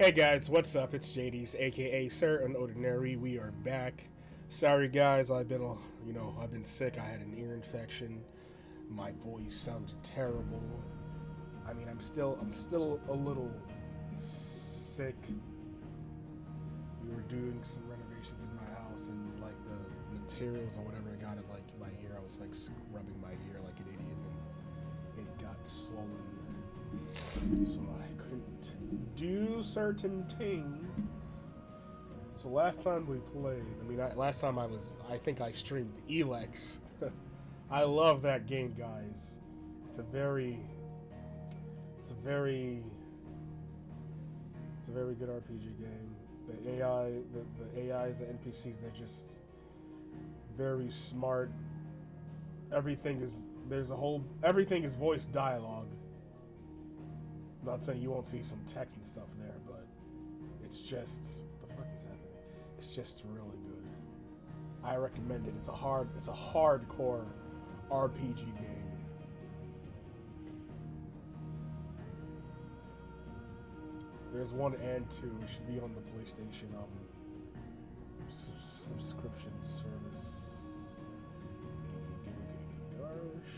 Hey guys, what's up? It's JD's, aka Sir Unordinary. We are back. Sorry guys, I've been sick. I had an ear infection. My voice sounded terrible. I mean, I'm still a little sick. We were doing some renovations in my house, and like the materials or whatever I got in like my ear, I was like rubbing my ear like an idiot, and it got swollen. So I couldn't do certain things. So last time we played, I think I streamed Elex. I love that game, guys. It's a very good RPG game. The AIs, the NPCs, they're just very smart. Everything is voice dialogue. Not saying you won't see some text and stuff there, but it's just, what the fuck is happening? It's just really good. I recommend it. It's a hardcore RPG game. There's 1 and 2. It should be on the PlayStation subscription service. Gosh.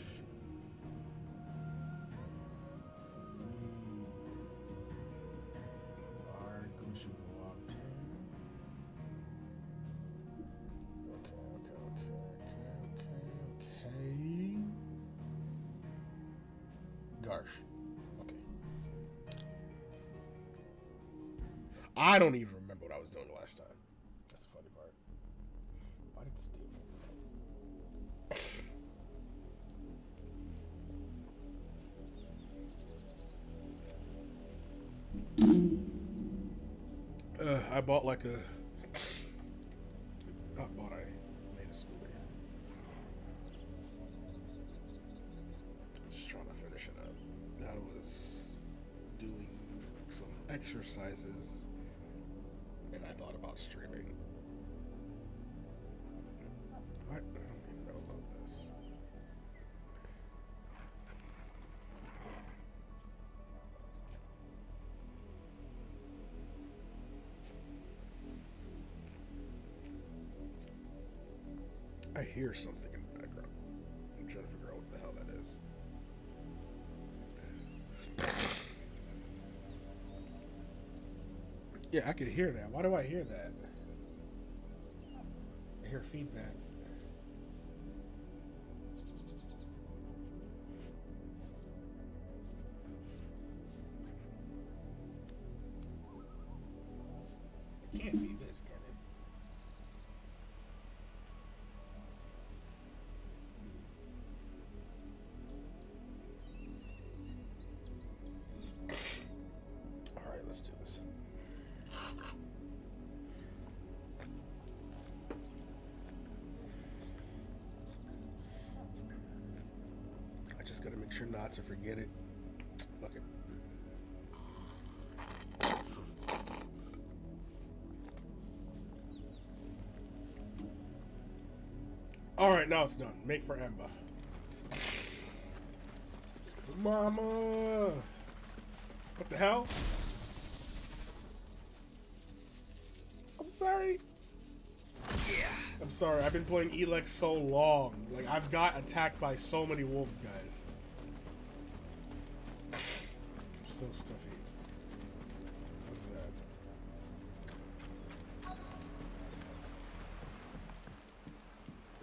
Garsh. Okay. I don't even remember what I was doing last time. That's the funny part. Why did Steam I bought like a... Not bought, I made a smoothie. Just trying to finish it up. I was doing some exercises and I thought about streaming. What? I don't even know about this. I hear something in the background. I'm trying to figure out what the hell that is. Yeah, I could hear that. Why do I hear that? I hear feedback. It can't be this, can it? Alright, let's do this. I just gotta make sure not to forget it. Fuck it. Alright, now it's done. Make for Ember. Mama! What the hell? I'm sorry. Yeah. I'm sorry. I've been playing Elex so long. Like, I've got attacked by so many wolves, guys. I'm so stuffy. What is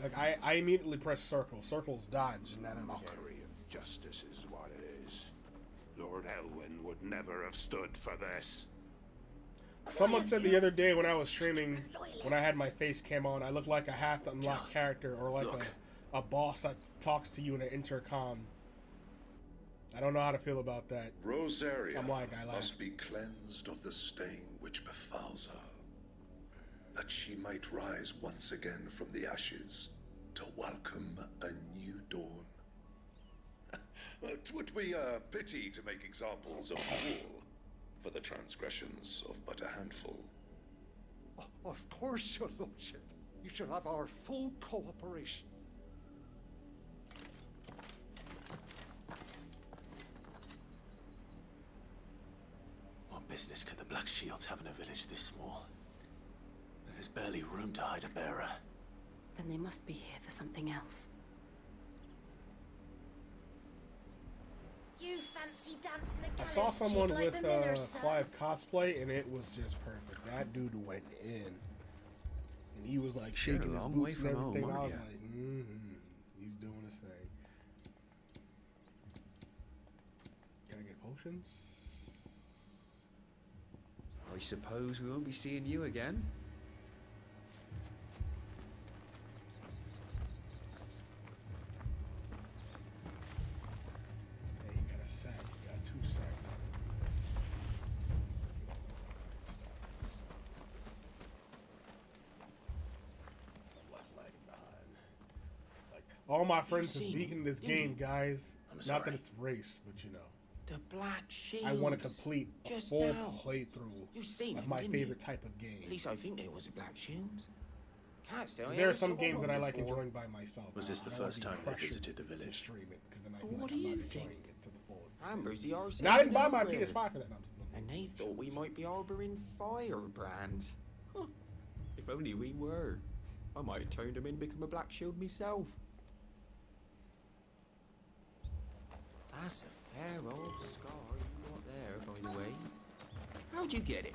that? Like, I immediately press circle. Circle's dodge, and that other mockery of justice is what it is. Lord Elwyn would never have stood for this. Someone said the other day when I was streaming, when I had my face cam on, I looked like a half unlocked character, or like a boss that talks to you in an intercom. I don't know how to feel about that. Rosaria I'm like, I must be cleansed of the stain which befalls her, that she might rise once again from the ashes to welcome a new dawn. It would be a pity to make examples of all for the transgressions of but a handful. Of course, your lordship. You shall have our full cooperation. business could the Black Shields have in a village this small? There's barely room to hide a bearer. Then they must be here for something else. You fancy dancing a I gallows saw someone jig like with the miller's son? Clive cosplay, and it was just perfect. That dude went in, and he was like shaking his boots and everything. I was like, he's doing his thing. Can I get potions? I suppose we won't be seeing you again. Hey, you got a sack. You got 2 sacks. Like, all my friends have beaten this game, guys. Not that it's race, but you know. The Black Shields. I want to complete a full playthrough You seen of him, my didn't favorite you? type of game. At least I think there was a Black Shields. Can't say I There are ever some saw games that one I like before. enjoying by myself. Was this the I don't first wanna time be they pressured visited the to village? stream it, because then I But feel what like do I'm you not think? enjoying it to the fullest. Amber's the arse. And I didn't buy my nowhere. PS5 for that. No, I'm just- And they thought we might be harboring firebrands. Huh. If only we were. I might have turned him in and become a Black Shield myself. That's a fair old scar you got there, by the way. How'd you get it?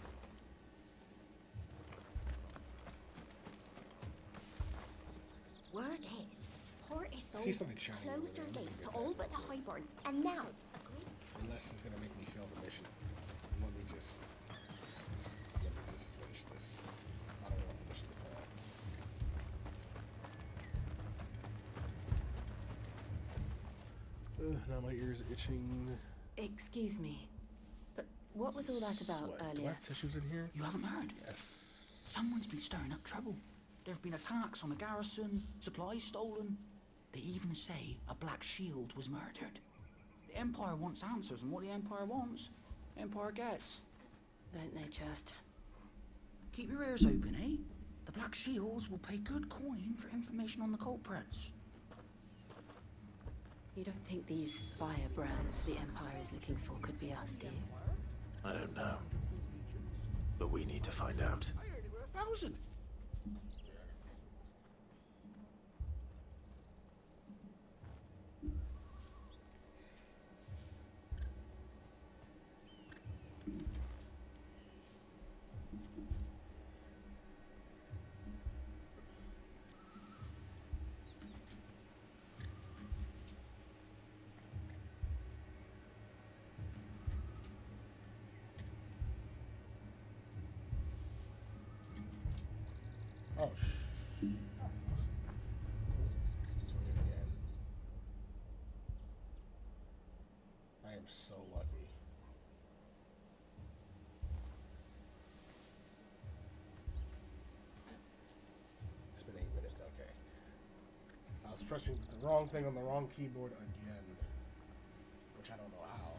Word is, Port See Isolde something has shiny closed over her there. gates to Let me all get but the Highborn, and now a great Unless it's gonna make me fail the mission. Let me just finish this. I don't want the mission to fail. Now my ears itching. Excuse me, but what was all that about Sweat. Do I earlier? have tissues in here? You haven't heard? Yes. Someone's been stirring up trouble. There have been attacks on the garrison, supplies stolen. They even say a Black Shield was murdered. The Empire wants answers, and what the Empire wants, the Empire gets. Don't they just? Keep your ears open, eh? The Black Shields will pay good coin for information on the culprits. You don't think these firebrands the Empire is looking for could be us, do you? I don't know. But we need to find out. I heard it were 1,000. Oh, Let's do it again. I am so lucky. It's been 8 minutes, okay. I was pressing the wrong thing on the wrong keyboard again, which I don't know how.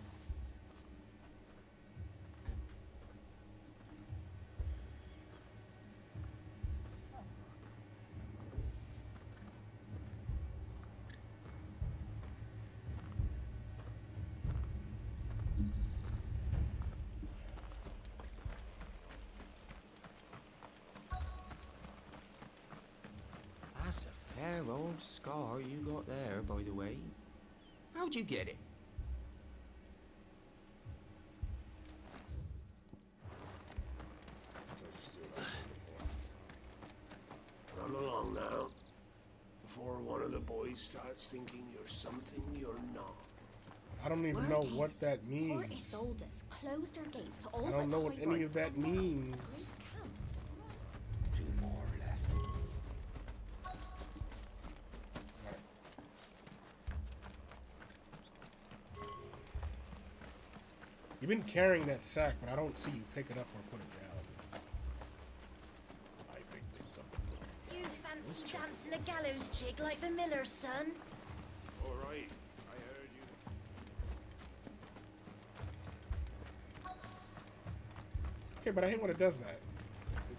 That's a fair old scar you got there, by the way. How'd you get it? Run along now. Before one of the boys starts thinking you're something you're not. I don't even Word know is, what that Port means. Isolde has closed her gates to all I but don't the know what Highborn, any of that and now means. a great council. 2 more left. You've been carrying that sack, but I don't see you pick it up or put it down. I picked it up. You fancy dancing a gallows jig like the miller's son? All right, I heard you. Okay, but I hate when it does that.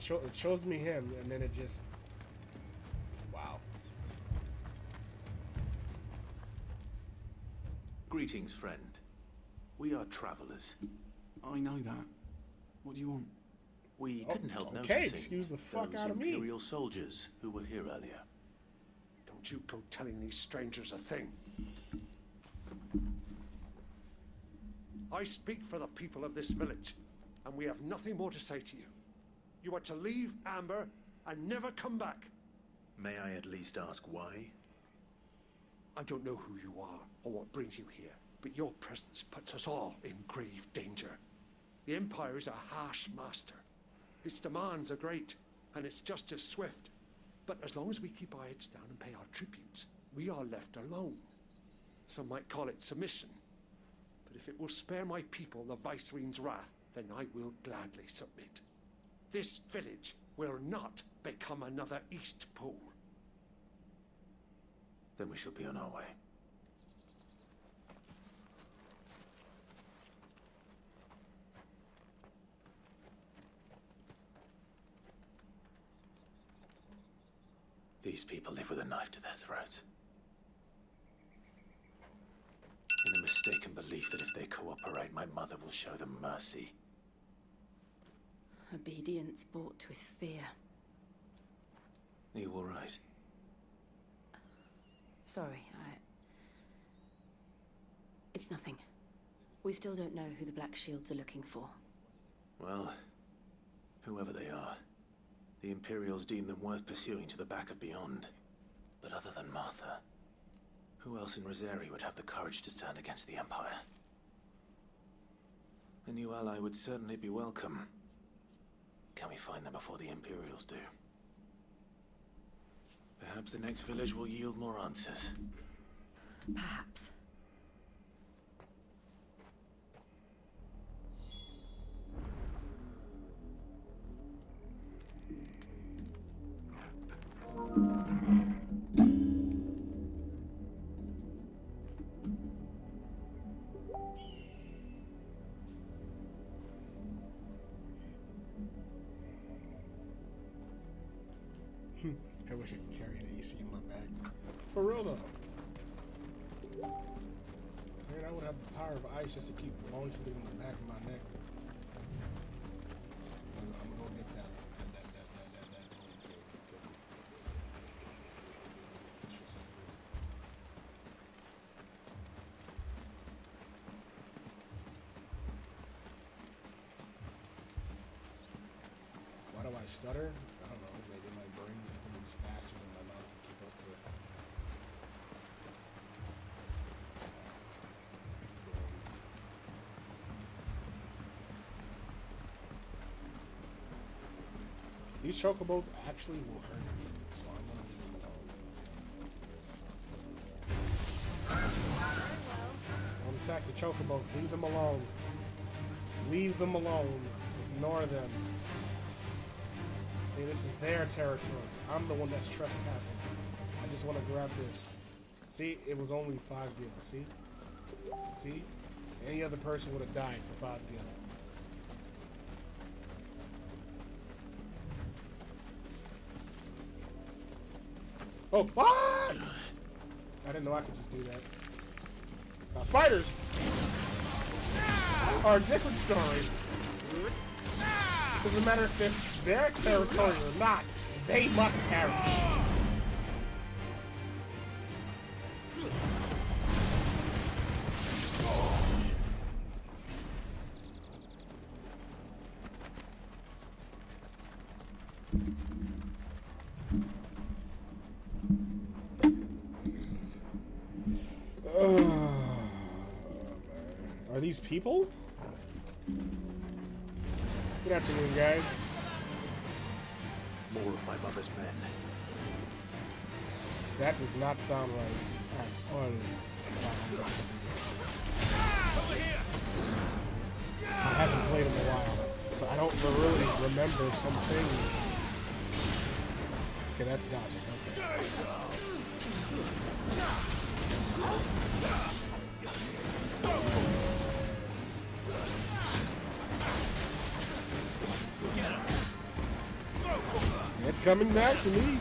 It shows me him, and then it just... Wow. Greetings, friend. We are travelers. I know that. What do you want? We couldn't help okay, noticing excuse the fuck those out of me. Imperial soldiers who were here earlier. Don't you go telling these strangers a thing. I speak for the people of this village, and we have nothing more to say to you. You are to leave Amber and never come back. May I at least ask why? I don't know who you are or what brings you here, but your presence puts us all in grave danger. The Empire is a harsh master. Its demands are great, and its justice swift. But as long as we keep our heads down and pay our tributes, we are left alone. Some might call it submission. But if it will spare my people the Viceroy's wrath, then I will gladly submit. This village will not become another East Pole. Then we shall be on our way. These people live with a knife to their throats. In the mistaken belief that if they cooperate, my mother will show them mercy. Obedience bought with fear. Are you all right? Sorry, It's nothing. We still don't know who the Black Shields are looking for. Well, whoever they are, the Imperials deem them worth pursuing to the back of beyond. But other than Martha, who else in Rosari would have the courage to stand against the Empire? A new ally would certainly be welcome. Can we find them before the Imperials do? Perhaps the next village will yield more answers. Perhaps. I wish I could carry an AC in my bag. For real though. Man, I would have the power of ice just to keep blowing something in the back of my neck. I'm gonna go get that because it's just... Why do I stutter? I don't know. Maybe my brain moves faster than my mouth can keep up with. These chocobos actually will hurt me, so I'm gonna leave them alone. Don't attack the chocobos. Leave them alone. Leave them alone. Ignore them. Hey, this is their territory. I'm the one that's trespassing. I just want to grab this. See, it was only 5 gil. See? See? Any other person would have died for 5 gil. Oh, what? I didn't know I could just do that. Now, spiders are a different story. Doesn't matter if it's their territory or not, they must carry it. Are these people? Good afternoon, guys. More of my mother's men. That does not sound right at all. I haven't played in a while, so I don't really remember some things. Okay, that's dodging. Okay. It's coming back to me.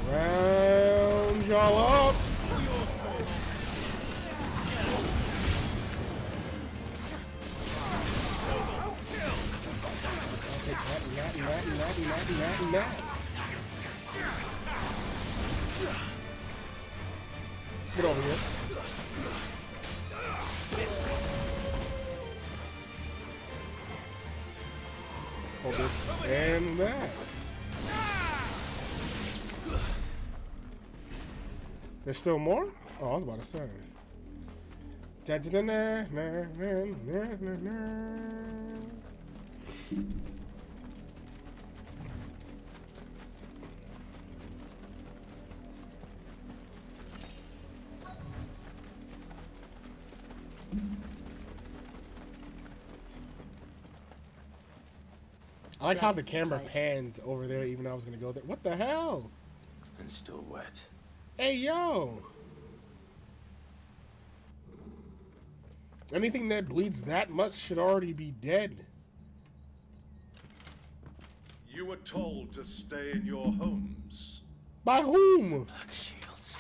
Round y'all up. Mad. Get over here. Hold this and that. There's still more? Oh, I was about to say. I like how the camera panned over there even though I was gonna go there. What the hell? And still wet. Hey, yo! Anything that bleeds that much should already be dead. You were told to stay in your homes. By whom? Black shields.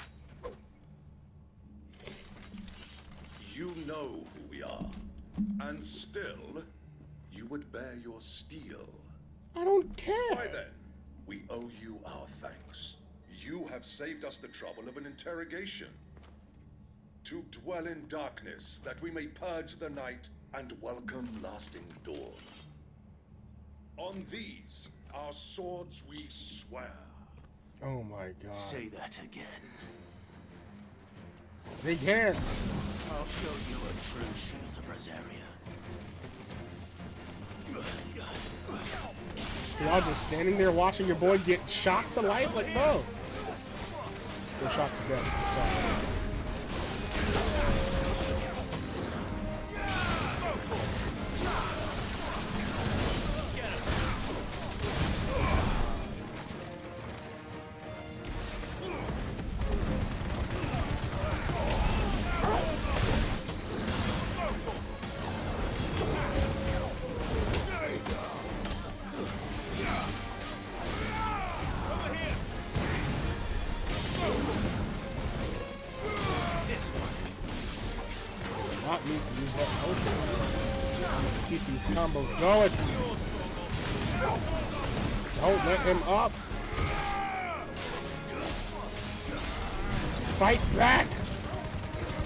You know who we are. And still, you would bear your steel. I don't care. Why then, we owe you our thanks. You have saved us the trouble of an interrogation. To dwell in darkness, that we may purge the night and welcome lasting dawn. On these, our swords we swear. Oh my god. Say that again. They can't. I'll show you a true shield of Rosaria. Y'all just standing there watching your boy get shot to life? Like, no. Or shot to death. Sorry. Not need to use that potion. Keep these combos going. Don't let him up. Fight back.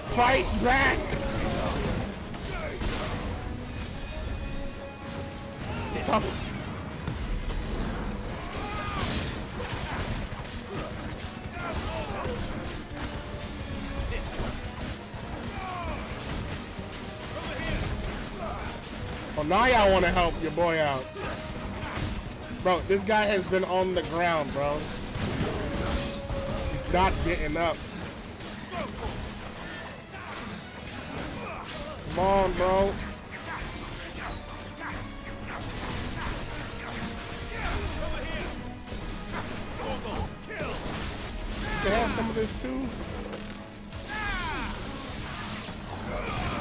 Fight back. Tough. Oh, now y'all want to help your boy out. Bro, this guy has been on the ground, bro. He's not getting up. Come on, bro. Can I have some of this too?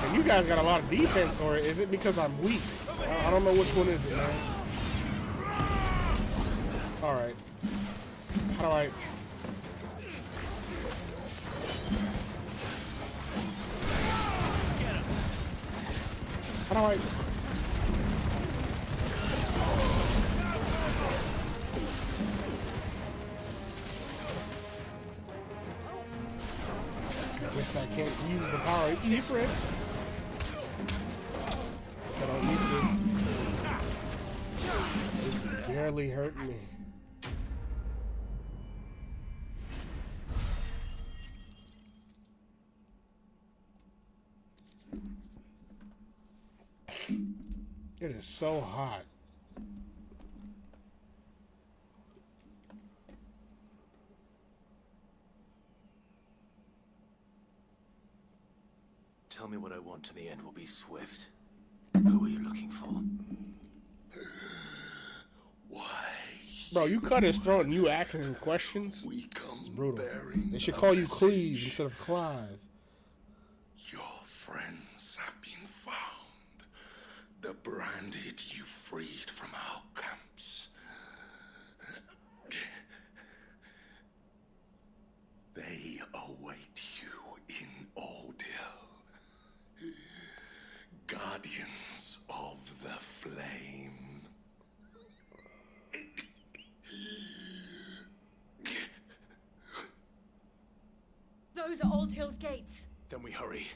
And you guys got a lot of defense, or is it because I'm weak? I don't know which one is it, man. Alright. How do I... How do I... I guess I can't use the power of E-Fritz. I don't need to. It's barely hurting me. It is so hot. Tell me what I want and the end will be swift. Who are you looking for? Why? Bro, you cut his throat and you asking him questions? It's brutal. They should call you Cleve instead of Clive. Your friends have been found. The branded you freed from our camps. They await you in Ordeal. Guardians of the Flame. Those are Old Hill's gates. Then we hurry.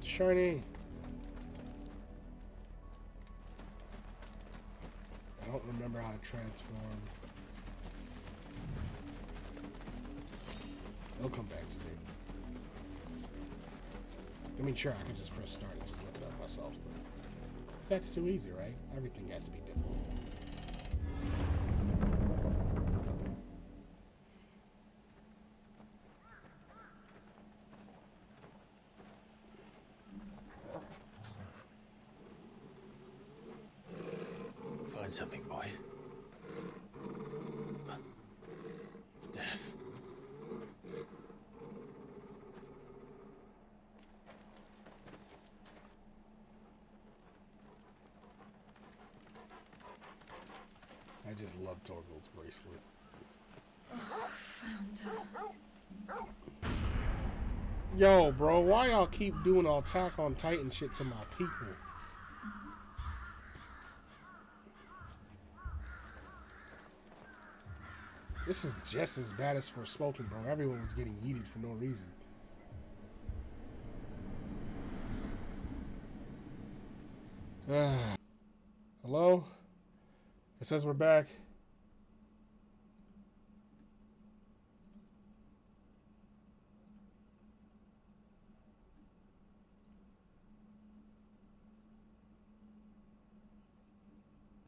Shiny. I don't remember how to transform. It'll come back to me. I mean, sure, I could just press start and just look it up myself, but that's too easy, right? Everything has to be difficult. Find something, boy. Death. I just love Torgal's bracelet. Found her. Yo, bro, why y'all keep doing all Attack on Titan shit to my people? This is just as bad as for smoking, bro. Everyone was getting yeeted for no reason. Hello? It says we're back.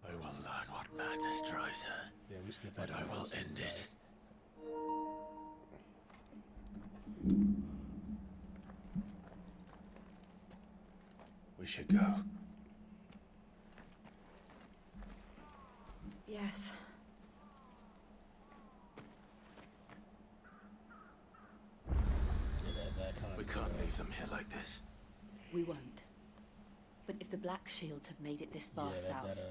I will learn what madness drives her. Yeah, we skipped And I will end it. We should go. Yes. We can't leave them here like this. We won't. But if the Black Shields have made it this far south,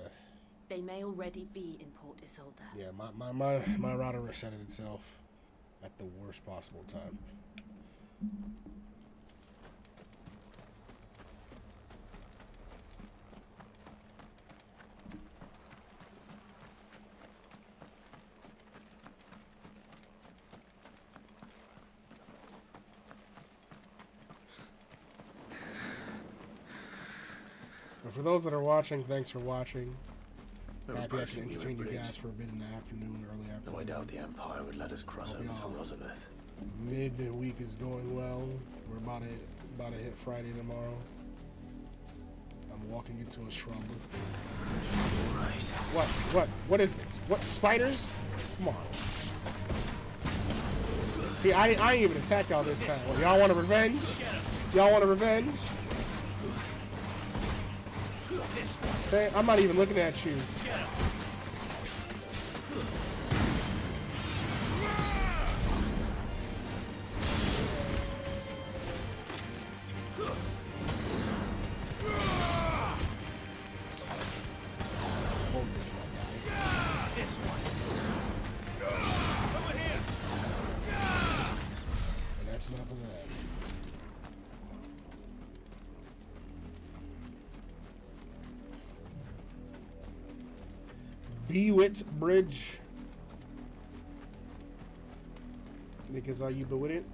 they may already be in Port Isolde. Yeah, my router resetted itself at the worst possible time. But for those that are watching, thanks for watching. Happy I can entertain you guys for a bit in the afternoon, early afternoon. No, I doubt the Empire would let us cross over to Rosalith. Mid-week is going well. We're about to hit Friday tomorrow. I'm walking into a shrub. Right. What is this? What, spiders? Come on. See, I ain't even attacked y'all this time. Well, y'all want a revenge? Y'all want a revenge? Okay, I'm not even looking at you. Bewit Bridge. Because are you bewitted?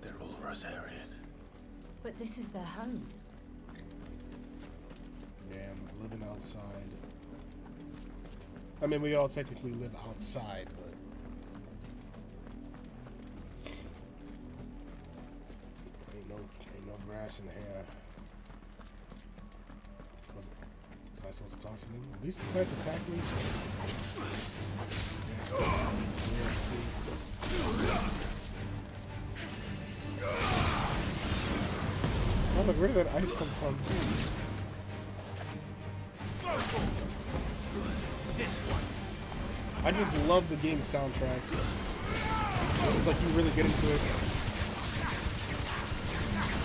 They're all Rosarian. But this is their home. Yeah, I'm living outside. I mean, we all technically live outside, but ain't no grass in here. Was I supposed to talk to them? At least the plants attack me. Oh, look, where did that ice come from? This one. I just love the game soundtracks. It's like you really get into it.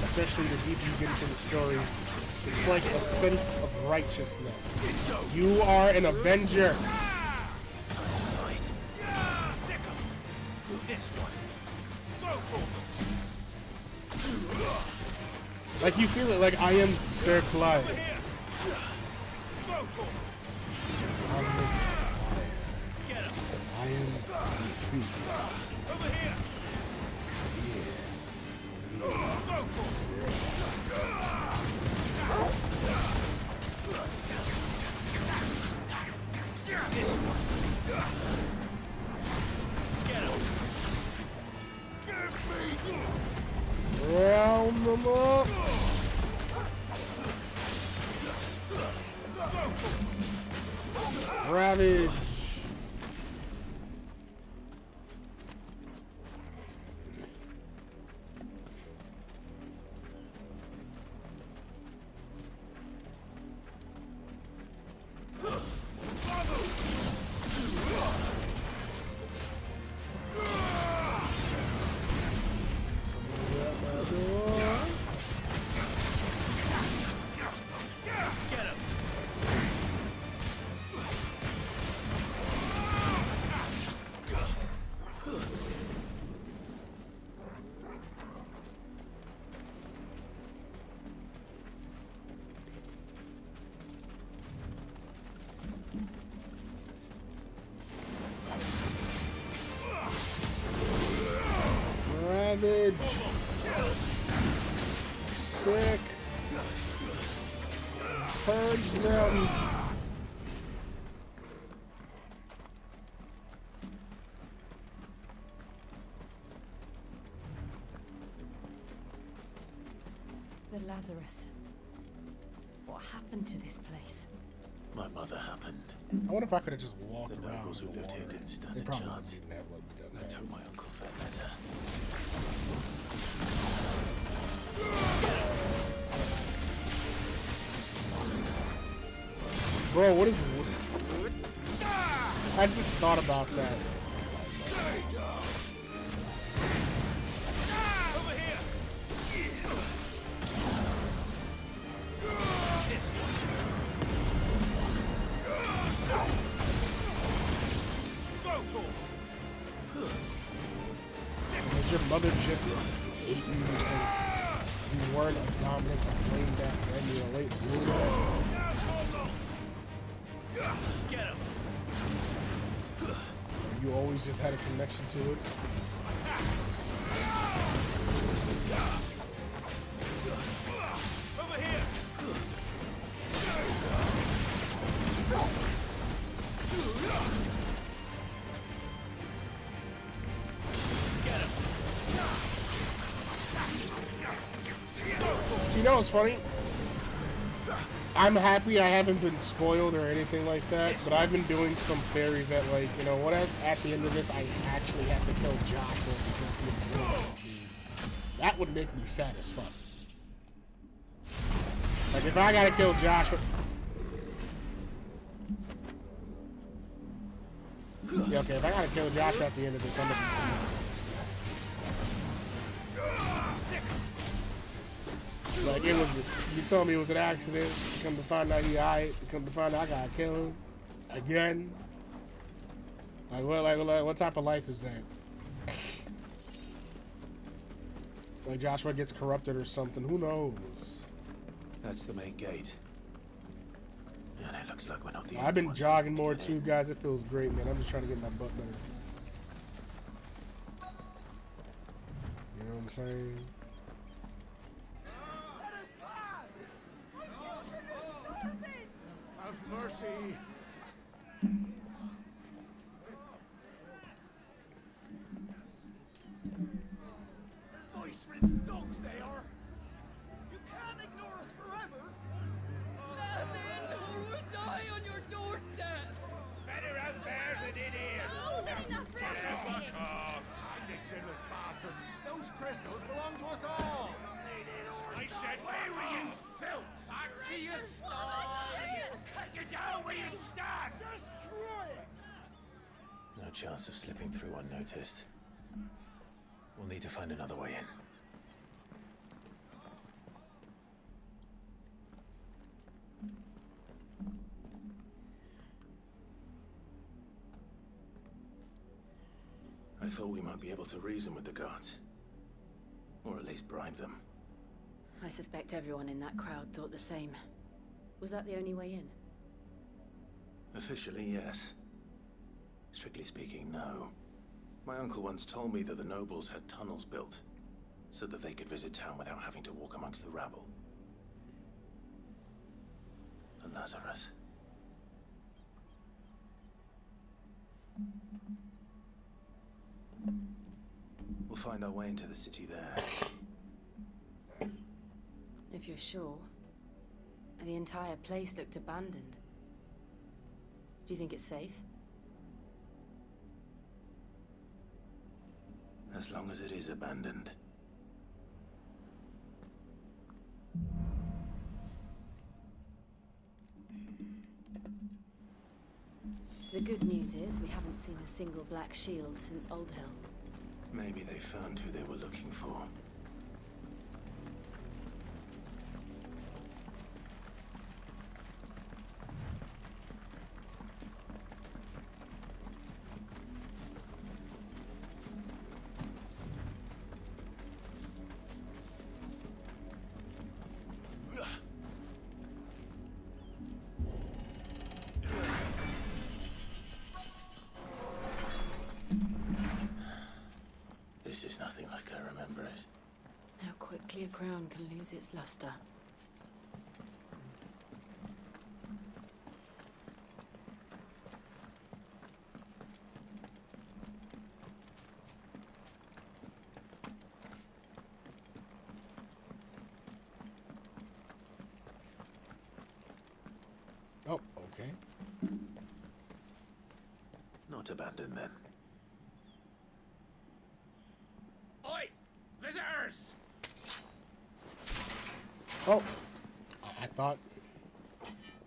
Especially the deeper you get into the story. It's like a sense of righteousness. You are an Avenger. Like you feel it, like I am Sir Clyde. I am defeat. Over here. This one. Get him. Round them up. Ravage. Ravage. Sick. Purge them. The Lazarus. What happened to this place? My mother happened. I wonder if I could have just walked The around. nobles who lived here didn't stand They a probably chance. didn't have what we done. Let's hope my uncle felt better. Bro, what is... I just thought about that. Over here. This one. Go to him. Was your mother just hate you because you weren't a dominant or playing back then? You were a late bloomer? Get him. You always just had a connection to it? Over here. Get him. So you know what's funny? I'm happy I haven't been spoiled or anything like that, but I've been doing some fairies that, like, you know, what if at the end of this I actually have to kill Joshua because he absorbed me. That would make me sad as fuck. Like, if I gotta kill Joshua... Yeah, okay, if I gotta kill Joshua at the end of this, I'm gonna be... Like, it was, you told me it was an accident. You come to find out he alright. You come to find out I gotta kill him again. Like, what type of life is that? Like, Joshua gets corrupted or something. Who knows? That's the main gate. And it looks like we're not the I've been only ones jogging to more get too, in. guys. It feels great, man. I'm just trying to get my butt better. You know what I'm saying? Have mercy. Voice-ridden dogs they are. You can't ignore us forever. Let us in, or we'll die on your doorstep. Better out there than in here. Oh, they're enough for everything. Ridiculous bastards. Those crystals belong to us all. I said, where were you, filth? Back to your stall. Cut you down where you stand. Destroy it. No chance of slipping through unnoticed. We'll need to find another way in. I thought we might be able to reason with the guards. Or at least bribe them. I suspect everyone in that crowd thought the same. Was that the only way in? Officially, yes. Strictly speaking, no. My uncle once told me that the nobles had tunnels built, so that they could visit town without having to walk amongst the rabble. And Lazarus. We'll find our way into the city there. If you're sure. The entire place looked abandoned. Do you think it's safe? As long as it is abandoned. The good news is we haven't seen a single black shield since Old Hill. Maybe they found who they were looking for. This is nothing like I remember it. How quickly a crown can lose its luster. Oh, okay. Not abandoned then. Oi! Visitors! Oh, I thought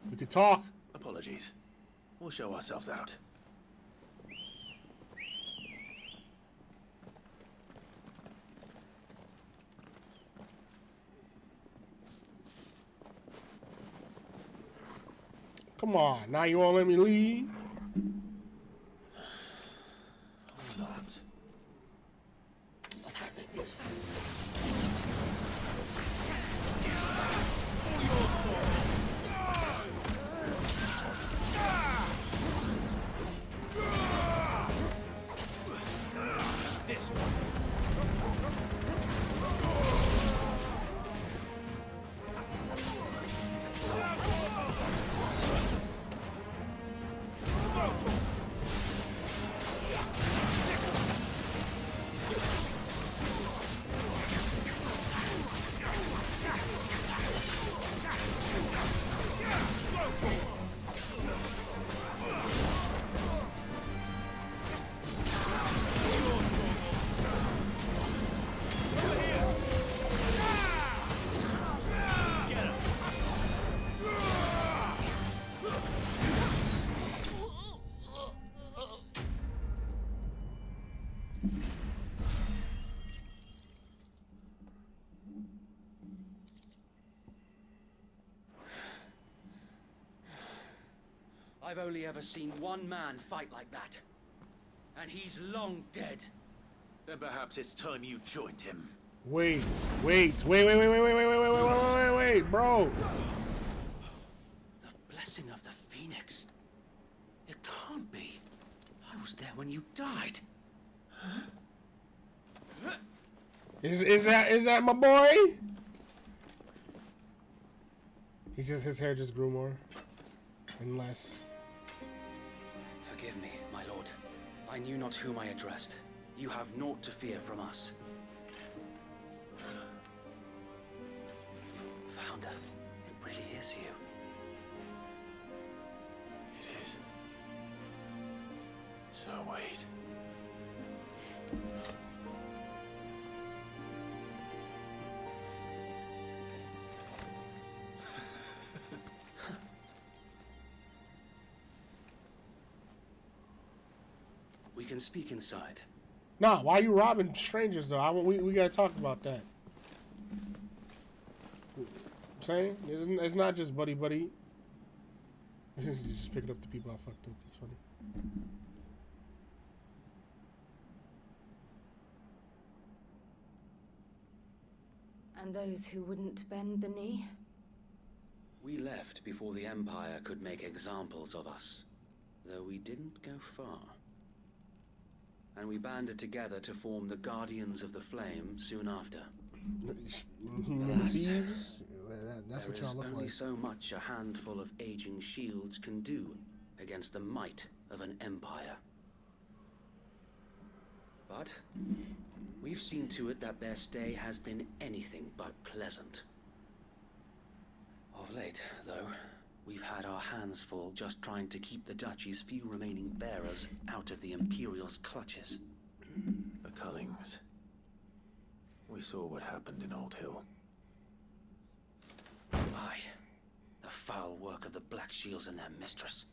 we could talk. Apologies. We'll show ourselves out. Come on, now you won't let me leave? Not. This one. I've only ever seen one man fight like that. And he's long dead. Then perhaps it's time you joined him. Wait, bro. The blessing of the Phoenix. It can't be. I was there when you died. Is that my boy? His hair just grew more and less. Forgive me, my lord. I knew not whom I addressed. You have naught to fear from us. Founder, it really is you. It is. So wait. We can speak inside. Nah, why you robbing strangers though? We gotta talk about that. Saying it's not just buddy. Just picking up the people I fucked up. That's funny. And those who wouldn't bend the knee? We left before the Empire could make examples of us, though we didn't go far. And we banded together to form the Guardians of the Flame soon after. Thieves? That's what y'all look only like. so much a handful of aging shields can do against the might of an empire. But we've seen to it that their stay has been anything but pleasant. Of late, though, we've had our hands full just trying to keep the Duchy's few remaining bearers out of the Imperial's clutches. The Cullings. We saw what happened in Old Hill. Aye. The foul work of the Black Shields and their mistress.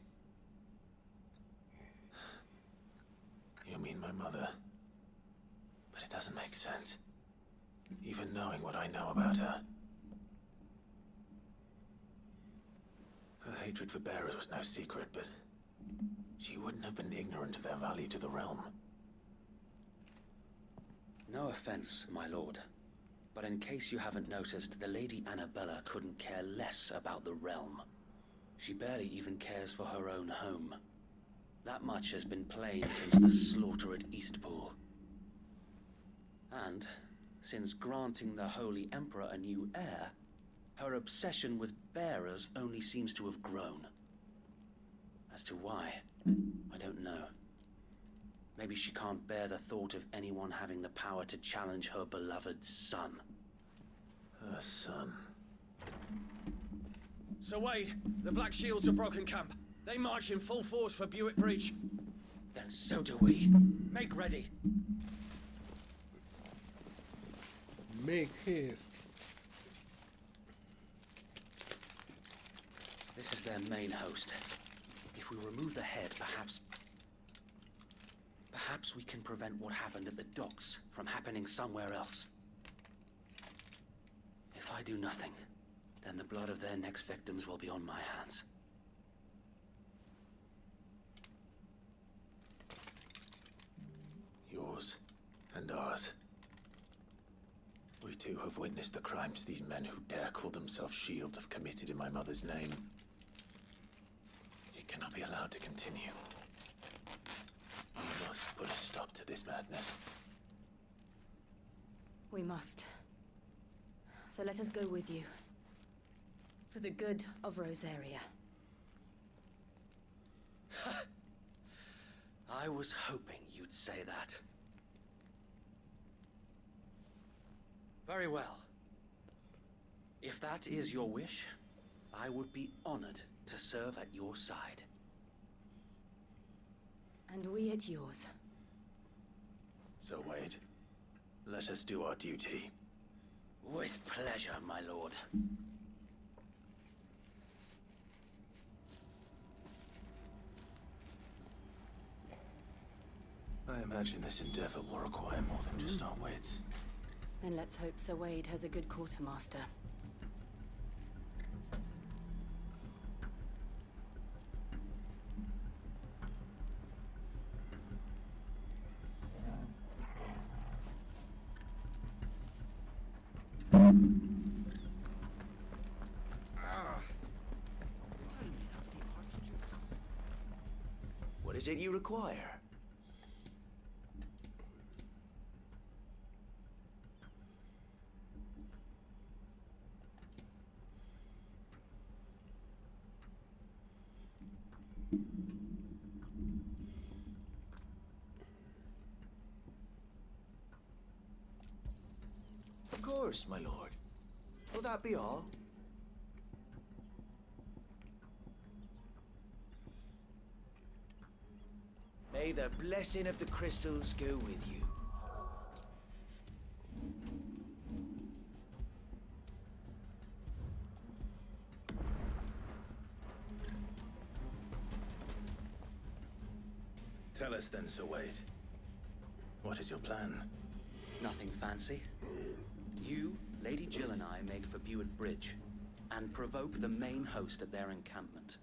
You mean my mother? But it doesn't make sense. Even knowing what I know about her. Her hatred for bearers was no secret, but she wouldn't have been ignorant of their value to the realm. No offense, my lord. But in case you haven't noticed, the Lady Annabella couldn't care less about the realm. She barely even cares for her own home. That much has been plain since the slaughter at Eastpool. And, since granting the Holy Emperor a new heir, her obsession with bearers only seems to have grown. As to why, I don't know. Maybe she can't bear the thought of anyone having the power to challenge her beloved son. Her son. Sir Wade, the Black Shields have broken camp. They march in full force for Buick Breach. Then so do we. Make ready. Make haste. This is their main host. If we remove the head, perhaps we can prevent what happened at the docks from happening somewhere else. If I do nothing, then the blood of their next victims will be on my hands. Yours and ours. We too have witnessed the crimes these men who dare call themselves shields have committed in my mother's name. It cannot be allowed to continue. We must put a stop to this madness. We must. So let us go with you. For the good of Rosaria. I was hoping you'd say that. Very well. If that is your wish, I would be honored to serve at your side. And we at yours. So, Wade, let us do our duty. With pleasure, my lord. I imagine this endeavor will require more than just our wits. Then let's hope Sir Wade has a good quartermaster. What is it you require? Of course, my lord. Will that be all? May the blessing of the crystals go with you. Tell us then, Sir Wade. What is your plan? Nothing fancy. You, Lady Jill and I make for Buett Bridge and provoke the main host at their encampment.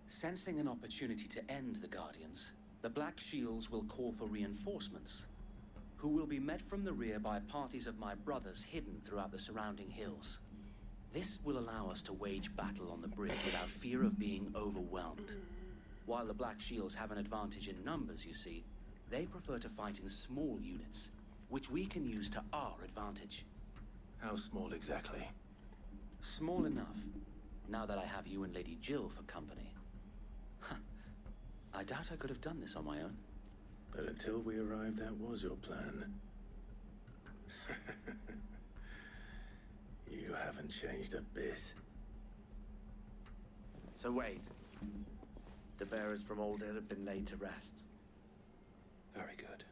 Sensing an opportunity to end the Guardians, the Black Shields will call for reinforcements, who will be met from the rear by parties of my brothers hidden throughout the surrounding hills. This will allow us to wage battle on the bridge without fear of being overwhelmed. While the Black Shields have an advantage in numbers, you see, they prefer to fight in small units, which we can use to our advantage. How small exactly? Small enough, now that I have you and Lady Jill for company. I doubt I could have done this on my own. But until we arrived, that was your plan. You haven't changed a bit. So wait. The bearers from Old Hill have been laid to rest. Very good.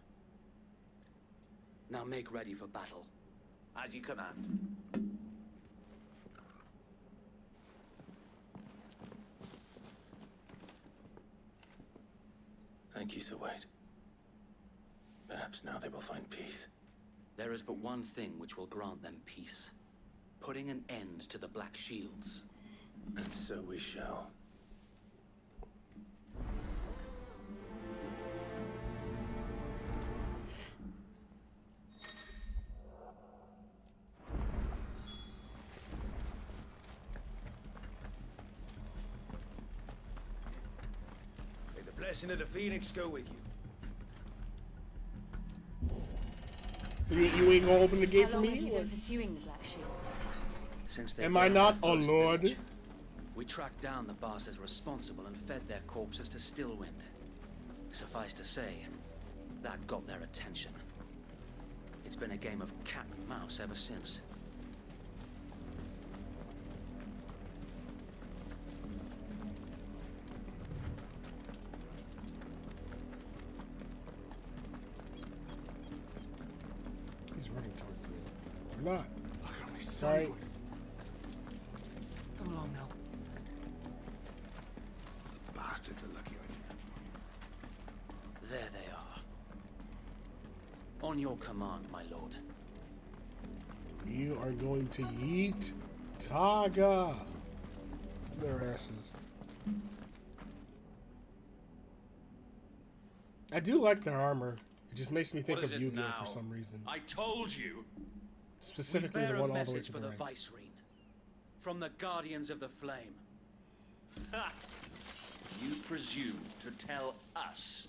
Now make ready for battle. As you command. Thank you, Sir Wade. Perhaps now they will find peace. There is but one thing which will grant them peace. Putting an end to the Black Shields. And so we shall. May the blessing of the Phoenix go with you. So you ain't gonna open the gate How for long me? have you been pursuing the Black Shields? Since they Am I burned not? their Oh, first Lord. village, we tracked down the bastards responsible and fed their corpses to Stillwind. Suffice to say, that got their attention. It's been a game of cat and mouse ever since. He's running towards me. Or not. Sorry. Come along now. The bastards are lucky I didn't. There they are. On your command, my lord. You are going to yeet Taga. Their asses. I do like their armor. It just makes me think What of is it Yu-Gi-Oh now? for some reason. I told you. Specifically we bear the one a all the way message to for the the right. Vicereine. From the Guardians of the Flame. Ha! You presume to tell us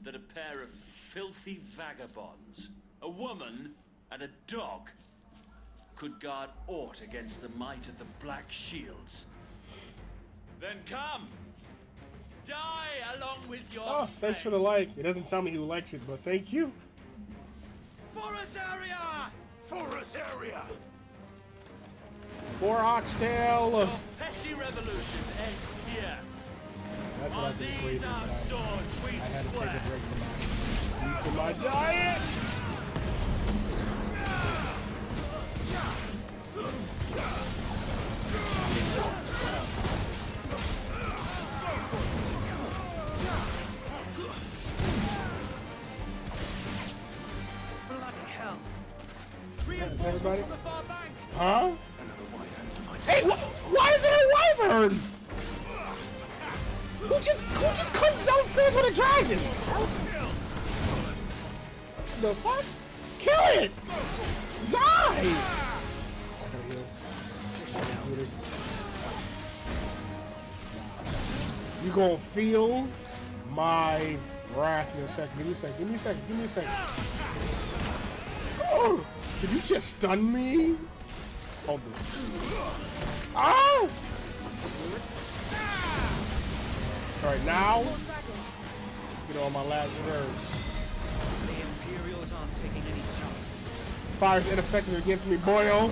that a pair of filthy vagabonds, a woman and a dog, could guard aught against the might of the Black Shields? Then come! Die along with your Oh, thanks for the like. It doesn't tell me who likes it, but thank you. Forest area! Forest area! For Oxtail. Your petty revolution ends here. That's what On I've been these craving. our but swords we I had to take swear. a break from my diet. Bloody hell! Everybody? From the far bank! Huh? Another wyvern to fight. Hey, why is there a wyvern? Who just comes downstairs with a dragon? The fuck? Kill it! Die! You gonna feel my wrath in a second. Give me a second. Give me a second. Give me a second. Oh, did you just stun me? Hold this. Ah! Alright, now, get on my last nerves. The Imperials aren't taking any chances. Fire's ineffective against me, boyo.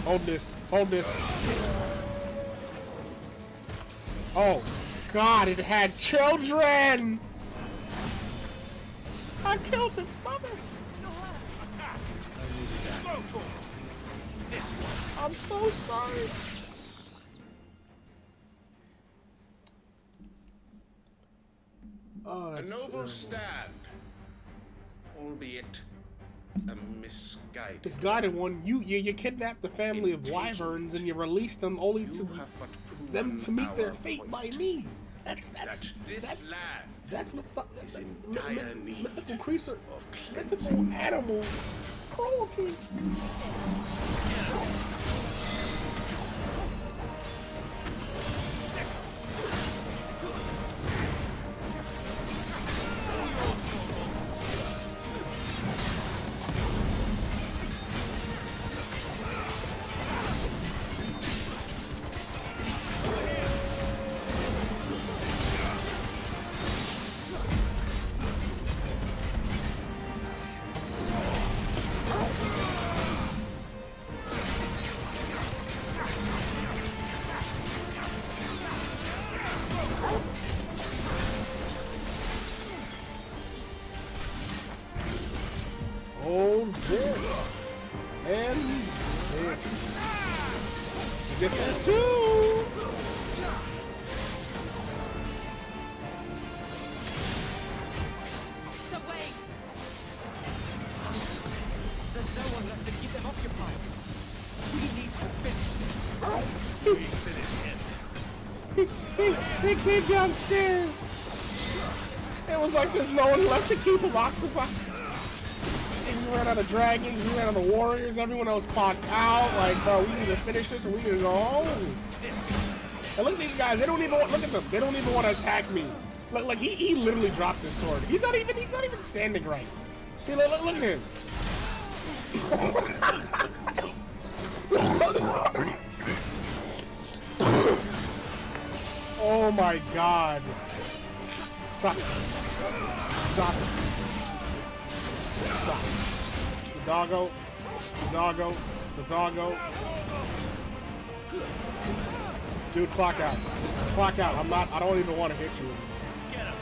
Hold this. Hold this. Oh, God, it had children! I killed his mother! I'm so sorry. Oh, A that's noble terrible. stand, albeit a misguided. Misguided one. You kidnapped the family of wyverns and you released them only to them to meet their fate by me. That's mythical creature of mythical animal cruelty. Hold this. And this. Get this too. So wait. There's no one left to keep them occupied. We need to finish this. He came downstairs. It was like there's no one left to keep him occupied. He ran out of dragons, he ran out of warriors, everyone else popped out. Like, bro, we need to finish this and we need to go home. And look at these guys, they don't even want, look at them, they don't even want to attack me. Look, like he literally dropped his sword. He's not even standing right. See, look at him. Oh my God. Stop it. Stop it. Stop. The doggo. The doggo. The doggo. Dude, clock out. Clock out. I don't even want to hit you anymore.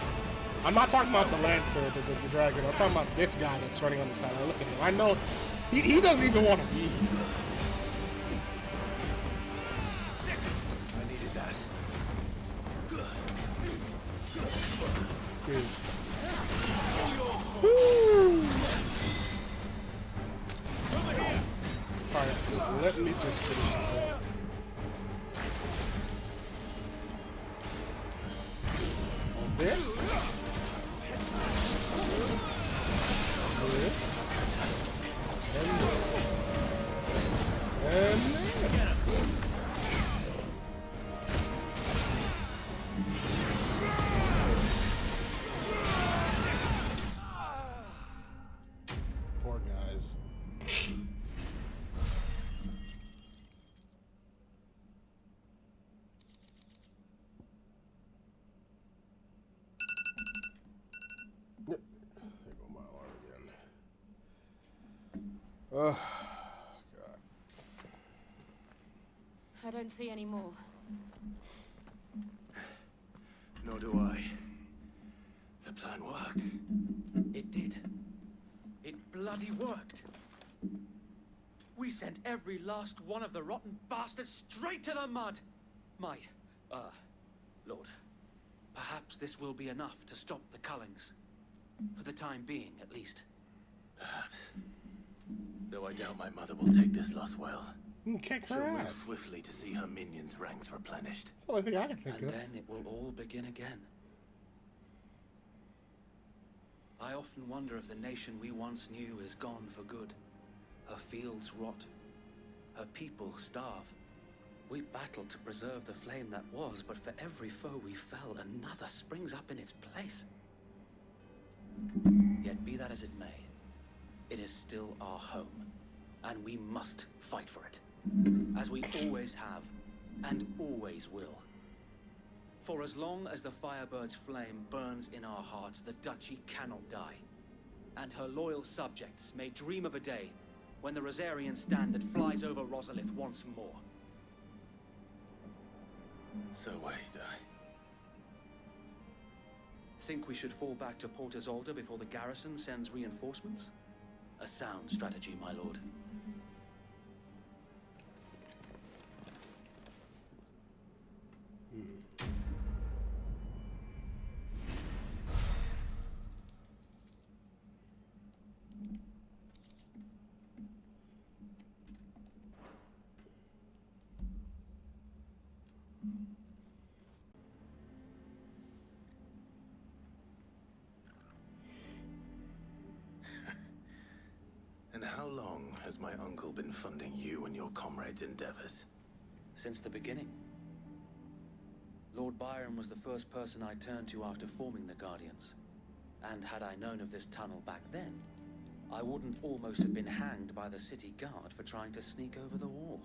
I'm not talking about the Lancer, the dragon. I'm talking about this guy that's running on the side. Look at him. I know he doesn't even want to be here. I needed that. Dude. Woo! Alright, let me just finish this up. On this. This. And there. Poor guys. There go my alarm again. Oh, God. I don't see any more. Nor do I. The plan worked. It did. It bloody worked. We sent every last one of the rotten bastards straight to the mud. My, Lord, perhaps this will be enough to stop the Cullings. For the time being, at least. Perhaps. Though I doubt my mother will take this loss well. Kick She'll her move ass. swiftly to see her minions' ranks replenished. That's the only thing I can think And of. then it will all begin again. I often wonder if the nation we once knew is gone for good. Her fields rot. Her people starve. We battled to preserve the flame that was, but for every foe we fell, another springs up in its place. Yet be that as it may, it is still our home, and we must fight for it, as we always have, and always will. For as long as the Firebird's flame burns in our hearts, the Duchy cannot die, and her loyal subjects may dream of a day when the Rosarian standard flies over Rosalith once more. So wait, Think we should fall back to Port Isolde before the garrison sends reinforcements? A sound strategy, my lord. And how long has my uncle been funding you and your comrades' endeavors? Since the beginning. Lord Byron was the first person I turned to after forming the Guardians. And had I known of this tunnel back then, I wouldn't almost have been hanged by the city guard for trying to sneak over the wall.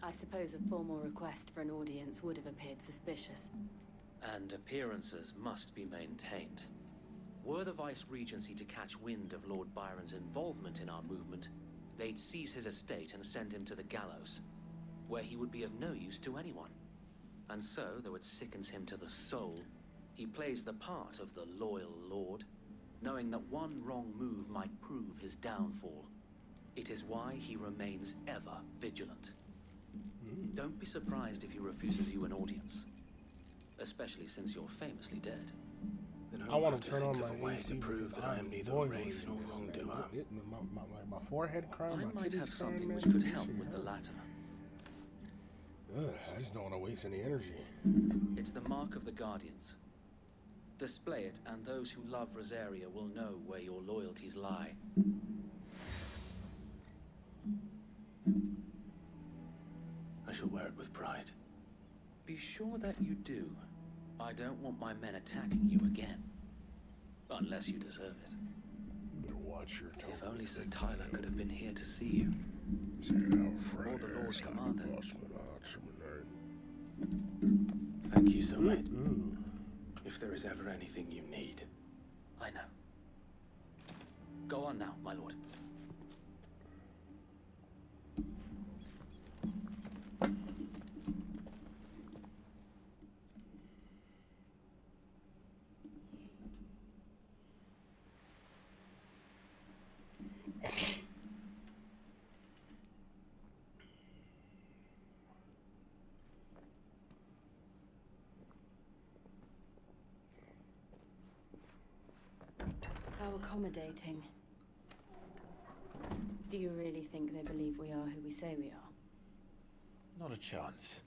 I suppose a formal request for an audience would have appeared suspicious. And appearances must be maintained. Were the Vice-Regency to catch wind of Lord Byron's involvement in our movement, they'd seize his estate and send him to the gallows, where he would be of no use to anyone. And so, though it sickens him to the soul, he plays the part of the loyal lord, knowing that one wrong move might prove his downfall. It is why he remains ever vigilant. Don't be surprised if he refuses you an audience, especially since you're famously dead. Then I want to turn on think of a my way AC to prove that I am neither wraith nor wrongdoer. My forehead crying, I my might titties have something crying, which man. could This help shit with the hurt. latter. I just don't want to waste any energy. It's the mark of the Guardians. Display it, and those who love Rosaria will know where your loyalties lie. I shall wear it with pride. Be sure that you do. I don't want my men attacking you again. Unless you deserve it. You better watch your tone. If only Sir Tyler could have been here to see you. Or the Lord Commander. Thank you, so mate. If there is ever anything you need. I know. Go on now, my lord. How accommodating. Do you really think they believe we are who we say we are? Not a chance.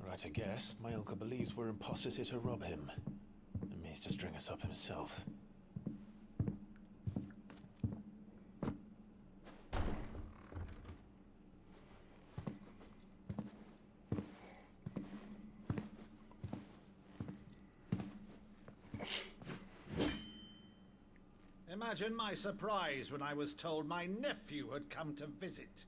Right, I guess. My uncle believes we're imposters here to rob him. And means to string us up himself. Imagine my surprise when I was told my nephew had come to visit.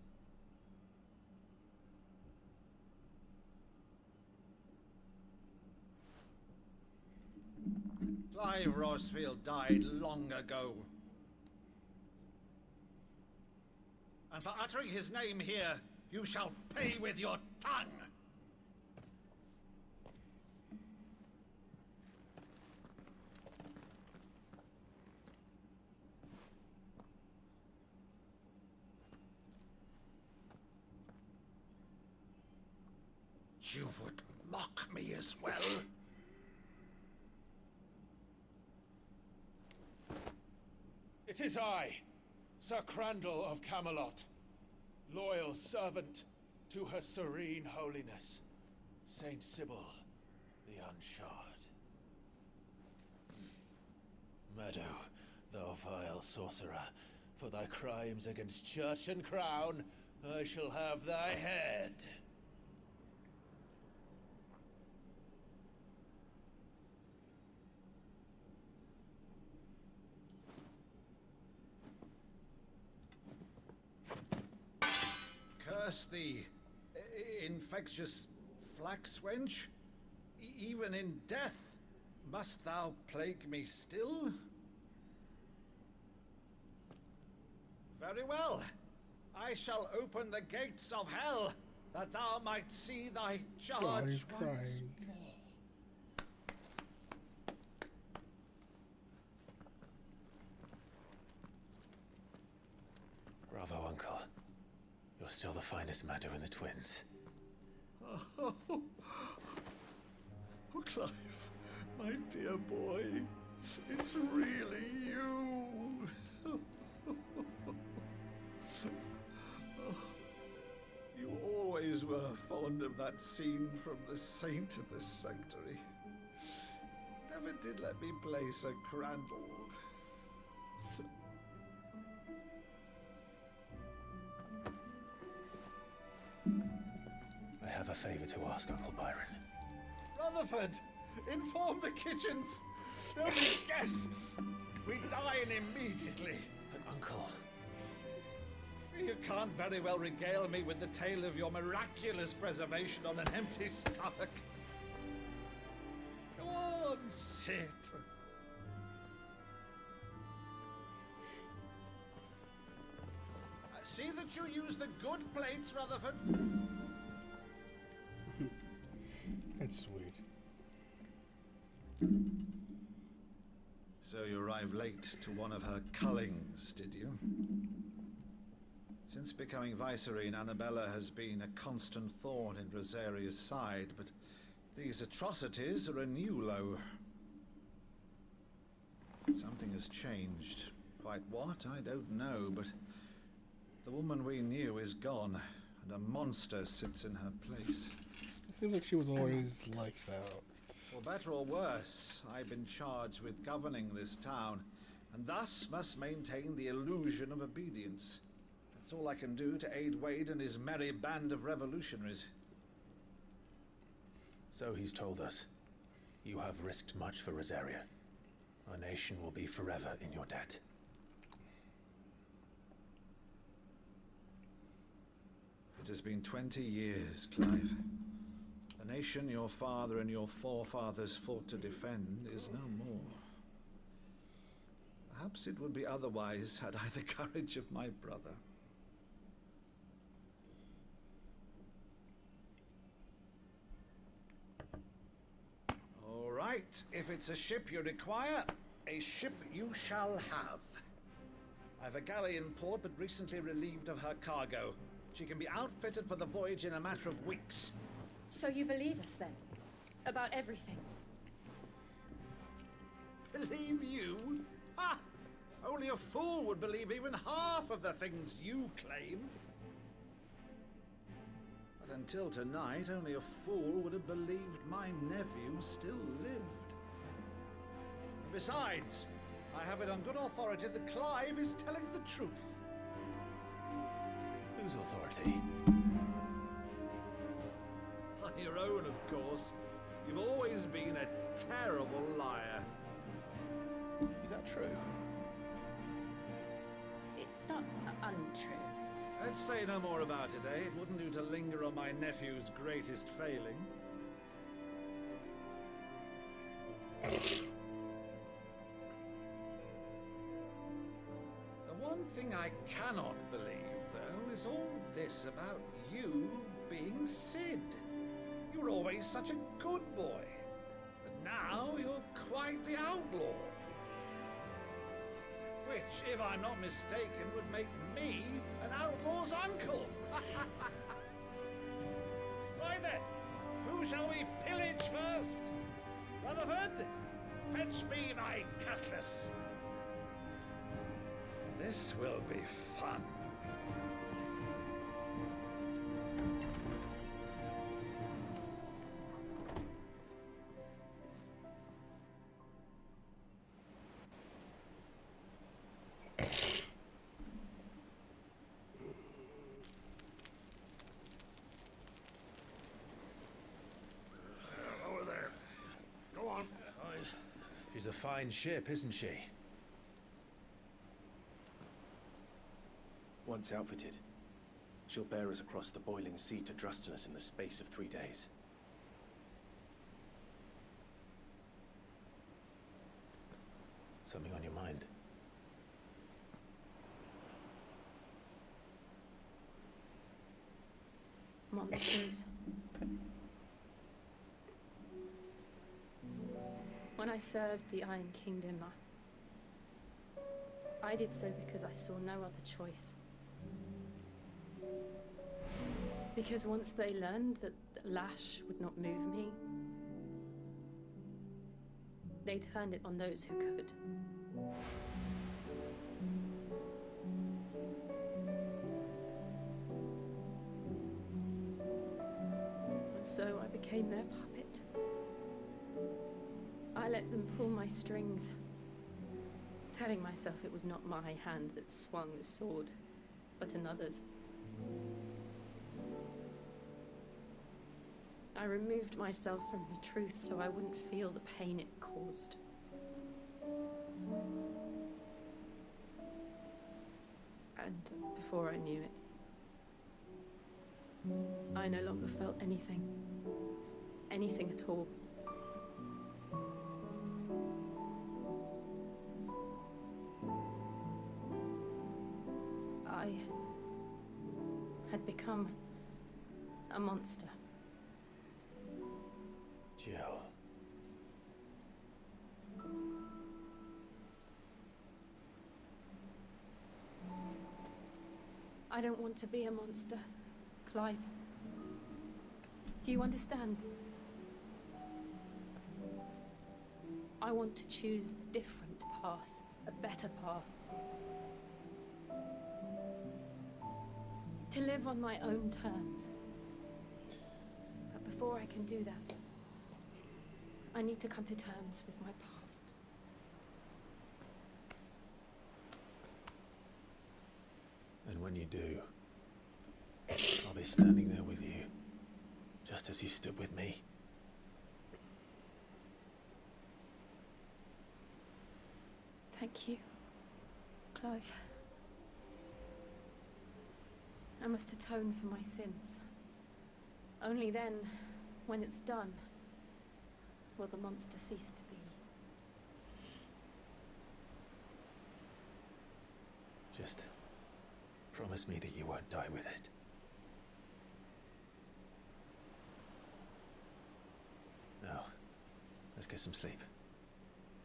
Clive Rosfield died long ago. And for uttering his name here, you shall pay with your tongue! You would mock me as well? It is I, Sir Crandall of Camelot, loyal servant to Her Serene Holiness, Saint Sybil the Unshod. Meadow, thou vile sorcerer, for thy crimes against church and crown, I shall have thy head. Curse thee, infectious flax wench. Even in death, must thou plague me still? Very well. I shall open the gates of hell, that thou might see thy charge God, he's once crying. more. Bravo, Uncle. You're still the finest Mado in the twins. Oh, Clive, my dear boy, it's really you. You always were fond of that scene from The Saint of the Sanctuary. Never did let me place a crandall. I have a favor to ask, Uncle Byron. Rutherford, inform the kitchens. There'll be guests. We dine immediately. But, Uncle... You can't very well regale me with the tale of your miraculous preservation on an empty stomach. Go on, sit. See that you use the good plates, Rutherford. That's sweet. So you arrived late to one of her cullings, did you? Since becoming Vicereine, Annabella has been a constant thorn in Rosaria's side, but these atrocities are a new low. Something has changed. Quite what, I don't know, but the woman we knew is gone, and a monster sits in her place. It seems like she was always like that. For better or worse, I've been charged with governing this town, and thus must maintain the illusion of obedience. That's all I can do to aid Wade and his merry band of revolutionaries. So he's told us. You have risked much for Rosaria. Our nation will be forever in your debt. It has been 20 years, Clive. The nation your father and your forefathers fought to defend is no more. Perhaps it would be otherwise had I the courage of my brother. All right, if it's a ship you require, a ship you shall have. I've a galley in port, but recently relieved of her cargo. She can be outfitted for the voyage in a matter of weeks. So you believe us then? About everything? Believe you? Ha! Only a fool would believe even half of the things you claim. But until tonight, only a fool would have believed my nephew still lived. And besides, I have it on good authority that Clive is telling the truth. Whose authority? Your own, of course. You've always been a terrible liar. Is that true? It's not untrue. Let's say no more about it, eh? It wouldn't do to linger on my nephew's greatest failing. The one thing I cannot believe, though, is all this about you being Sid. You were always such a good boy, but now you're quite the outlaw. Which, if I'm not mistaken, would make me an outlaw's uncle. Why then, who shall we pillage first? Rutherford, fetch me my cutlass. This will be fun. She's a fine ship, isn't she? Once outfitted, she'll bear us across the boiling sea to Drustinus in the space of 3 days. Something on your mind? Monsters. When I served the Iron Kingdom, I did so because I saw no other choice. Because once they learned that the lash would not move me, they turned it on those who could. And so I became their puppet. I let them pull my strings, telling myself it was not my hand that swung the sword, but another's. I removed myself from the truth so I wouldn't feel the pain it caused. And before I knew it, I no longer felt anything. Anything at all. I had become a monster. Jill. I don't want to be a monster, Clive. Do you understand? I want to choose a different path, a better path. To live on my own terms. But before I can do that, I need to come to terms with my past. And when you do, I'll be standing there with you, just as you stood with me. Thank you, Clive. I must atone for my sins. Only then, when it's done, will the monster cease to be. Just promise me that you won't die with it. Now, let's get some sleep.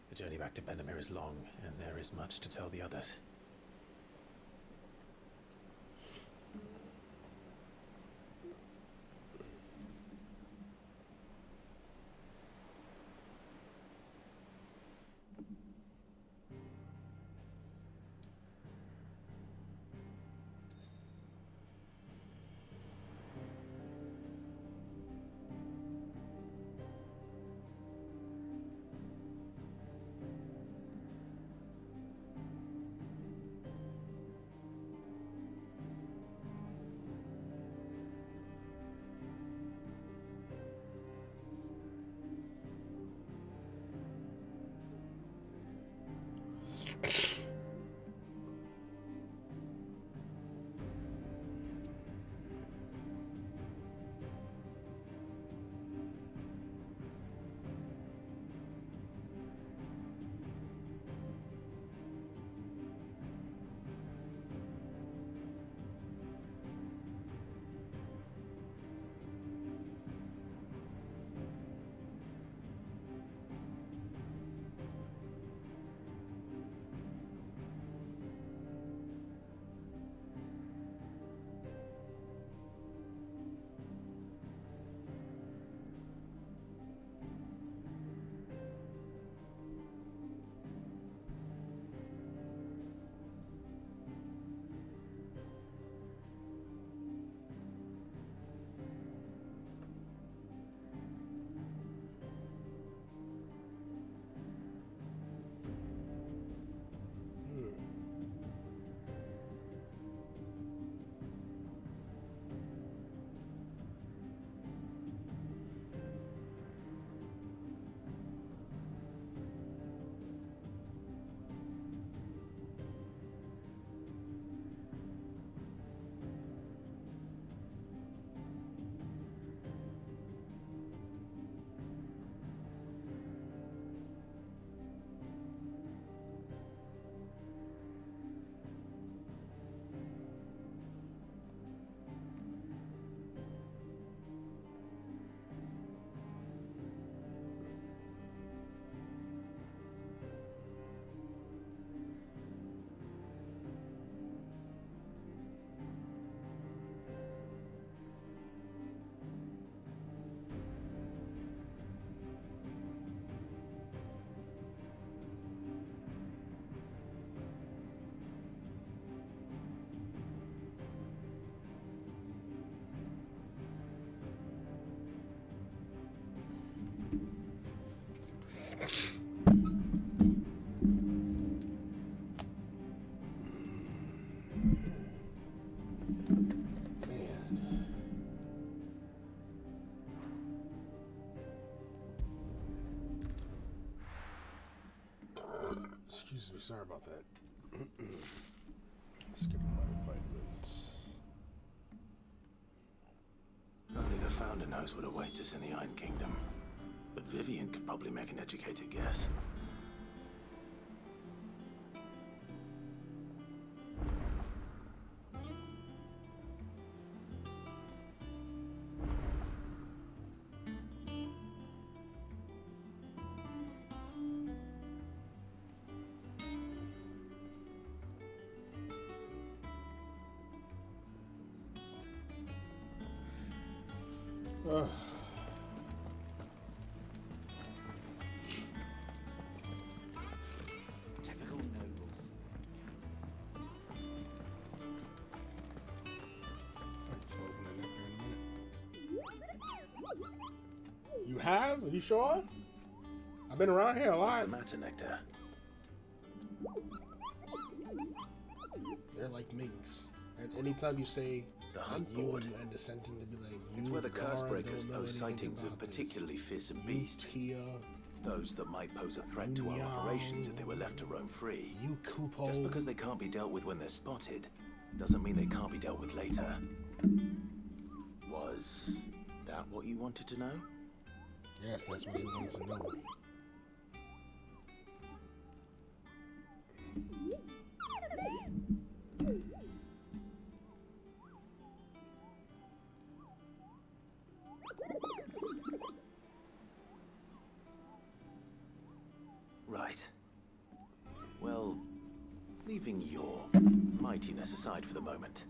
The journey back to Benamir is long, and there is much to tell the others. Man. Excuse me, sorry about that. Let's get my vitamins. Only the Founder knows what awaits us in the Iron Kingdom. But Vivian could probably make an educated guess. Typical nobles. You have? Are you sure? I've been around here a lot. What's the matter, Nectar? They're like minks. And anytime you say the hunt you board and the sentence to be like, it's where the curse breakers pose sightings of particularly fearsome beasts. Those that might pose a threat to our operations if they were left to roam free. Just because they can't be dealt with when they're spotted, doesn't mean they can't be dealt with later. Was that what you wanted to know? Yes, that's what he wants to know. Right. Well, leaving your mightiness aside for the moment,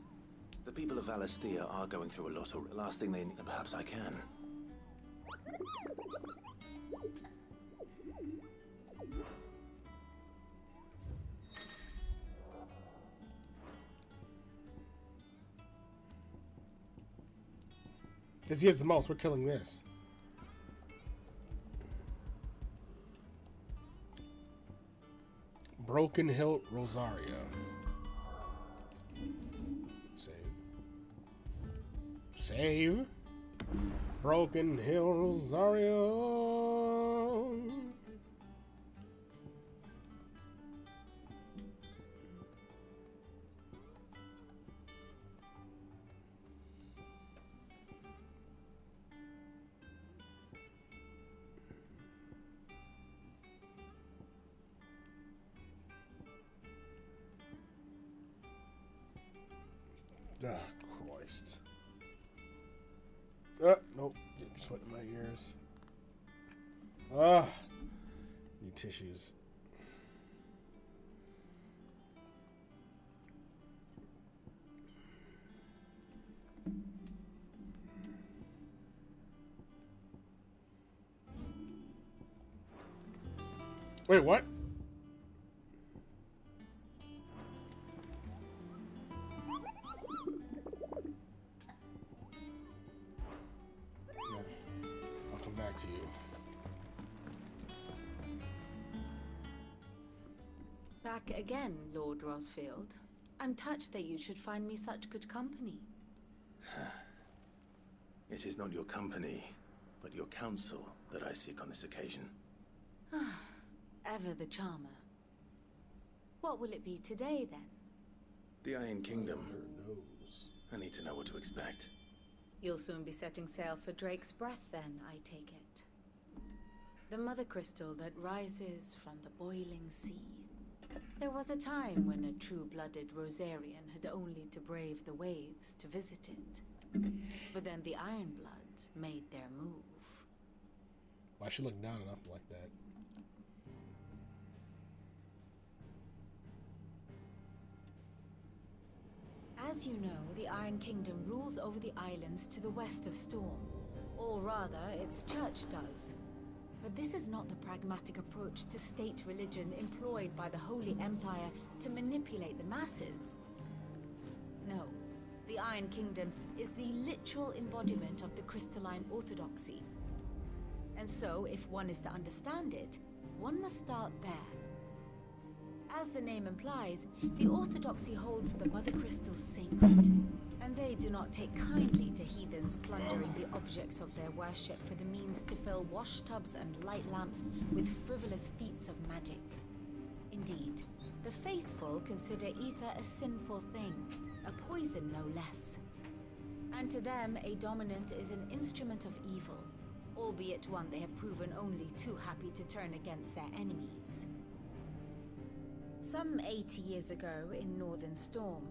the people of Valisthea are going through a lot of last thing they need. Perhaps I can. Because he has the most, we're killing this. Broken Hilt Rosaria. Save. Save. Broken Hill Rosario. Ah, Christ. Nope. Getting sweat in my ears. Ah. Need tissues. Wait, what? To you. Back again, Lord Rosfield. I'm touched that you should find me such good company. It is not your company, but your counsel that I seek on this occasion. Ever the charmer. What will it be today, then? The Iron Kingdom. I need to know what to expect. You'll soon be setting sail for Drake's Breath, then, I take it. The mother crystal that rises from the boiling sea. There was a time when a true-blooded Rosarian had only to brave the waves to visit it. But then the Ironblood made their move. Why should look down enough like that? As you know, the Iron Kingdom rules over the islands to the west of Storm. Or rather, its church does. But this is not the pragmatic approach to state religion employed by the Holy Empire to manipulate the masses. No, the Iron Kingdom is the literal embodiment of the crystalline orthodoxy. And so, if one is to understand it, one must start there. As the name implies, the Orthodoxy holds the Mother Crystals sacred, and they do not take kindly to heathens plundering the objects of their worship for the means to fill washtubs and light lamps with frivolous feats of magic. Indeed, the faithful consider ether a sinful thing, a poison no less. And to them, a dominant is an instrument of evil, albeit one they have proven only too happy to turn against their enemies. Some 80 years ago in Northern Storm,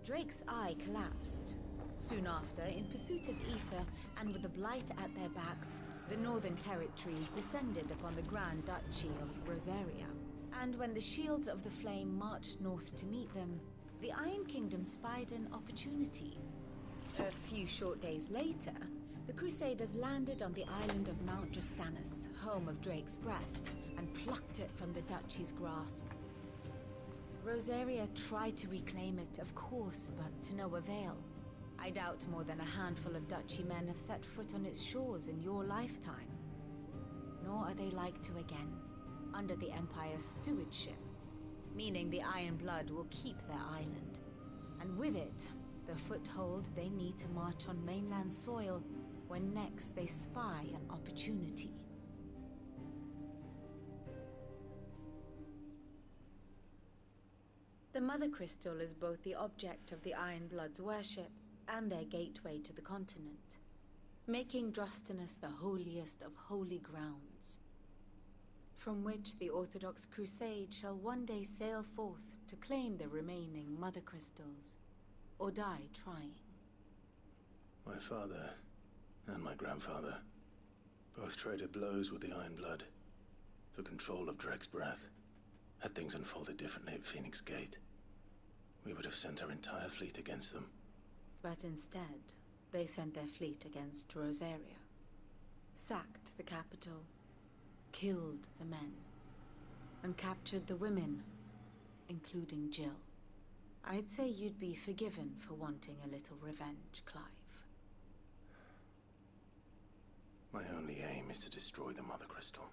Drake's eye collapsed. Soon after, in pursuit of ether and with the blight at their backs, the Northern Territories descended upon the Grand Duchy of Rosaria. And when the Shields of the Flame marched north to meet them, the Iron Kingdom spied an opportunity. A few short days later, the Crusaders landed on the island of Mount Drastanus, home of Drake's breath, and plucked it from the duchy's grasp. Rosaria tried to reclaim it, of course, but to no avail. I doubt more than a handful of duchy men have set foot on its shores in your lifetime. Nor are they like to again, under the Empire's stewardship, meaning the Iron Blood will keep their island, and with it, the foothold they need to march on mainland soil when next they spy an opportunity. The Mother Crystal is both the object of the Iron Blood's worship and their gateway to the continent, making Drastanus the holiest of holy grounds, from which the Orthodox Crusade shall one day sail forth to claim the remaining Mother Crystals, or die trying. My father and my grandfather both traded blows with the Iron Blood for control of Drake's breath. Had things unfolded differently at Phoenix Gate, we would have sent our entire fleet against them. But instead, they sent their fleet against Rosaria, sacked the capital, killed the men, and captured the women, including Jill. I'd say you'd be forgiven for wanting a little revenge, Clive. My only aim is to destroy the Mother Crystal.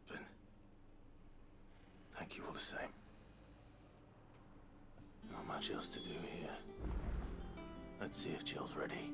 But thank you all the same. Not much else to do here. Let's see if Jill's ready.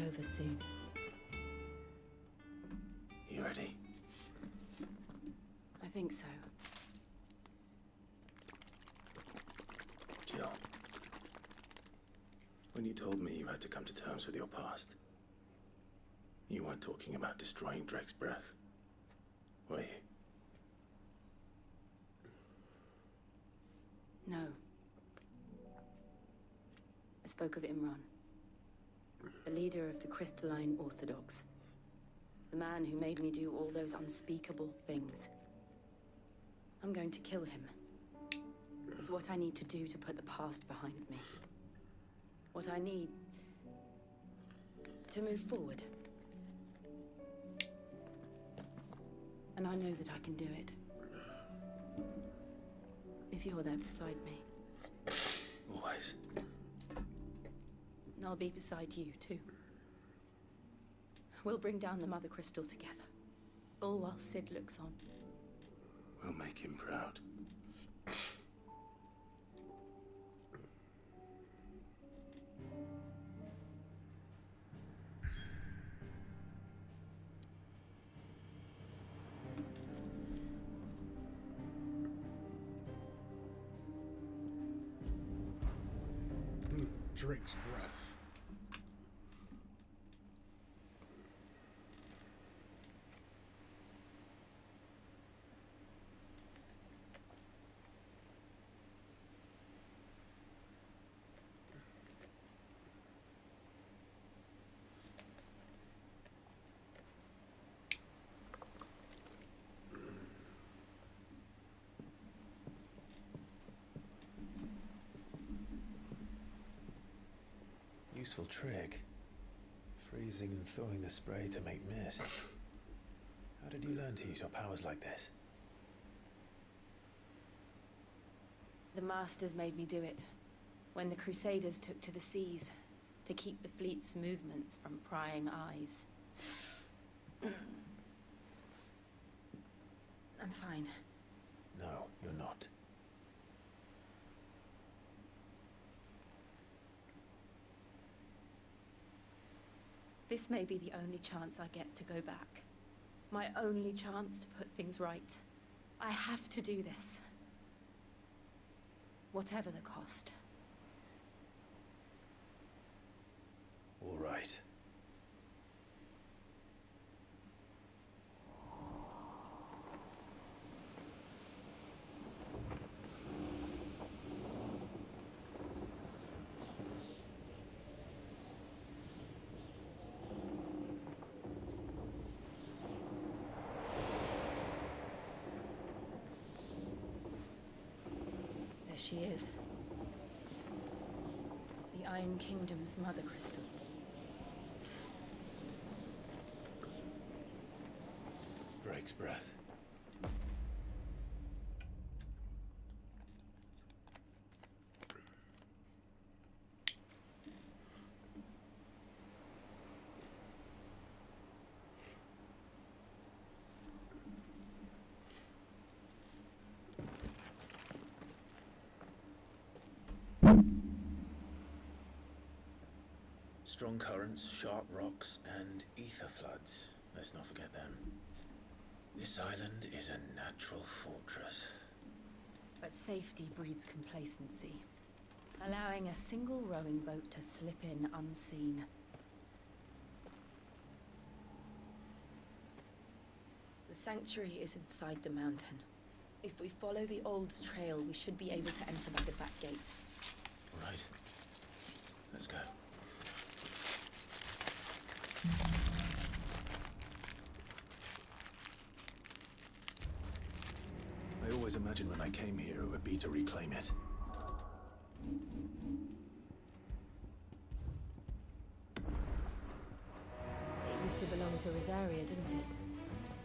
Over soon. You ready? I think so. Jill, when you told me you had to come to terms with your past, you weren't talking about destroying Drake's breath, were you? No. I spoke of Imran. The leader of the Crystalline Orthodox. The man who made me do all those unspeakable things. I'm going to kill him. It's what I need to do to put the past behind me. What I need to move forward. And I know that I can do it. If you're there beside me. Always. And I'll be beside you, too. We'll bring down the Mother Crystal together. All while Sid looks on. We'll make him proud. Drake's breath. Useful trick. Freezing and thawing the spray to make mist. How did you learn to use your powers like this? The Masters made me do it. When the Crusaders took to the seas, to keep the fleet's movements from prying eyes. I'm fine. No, you're not. This may be the only chance I get to go back. My only chance to put things right. I have to do this. Whatever the cost. All right. She is. The Iron Kingdom's mother crystal. Drake's breath. Strong currents, sharp rocks, and ether floods. Let's not forget them. This island is a natural fortress. But safety breeds complacency, allowing a single rowing boat to slip in unseen. The sanctuary is inside the mountain. If we follow the old trail, we should be able to enter by the back gate. Right. Let's go. I always imagined when I came here it would be to reclaim it. It used to belong to Rosaria, didn't it?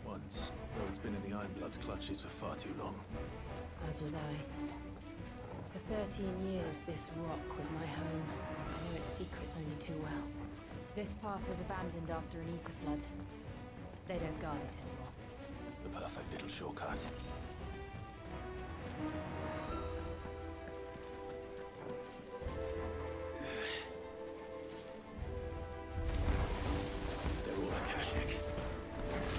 Once, though it's been in the Ironblood's clutches for far too long. As was I. For 13 years, this rock was my home. I know its secrets only too well. This path was abandoned after an ether flood. They don't guard it anymore. The perfect little shortcut. They're all Akashic.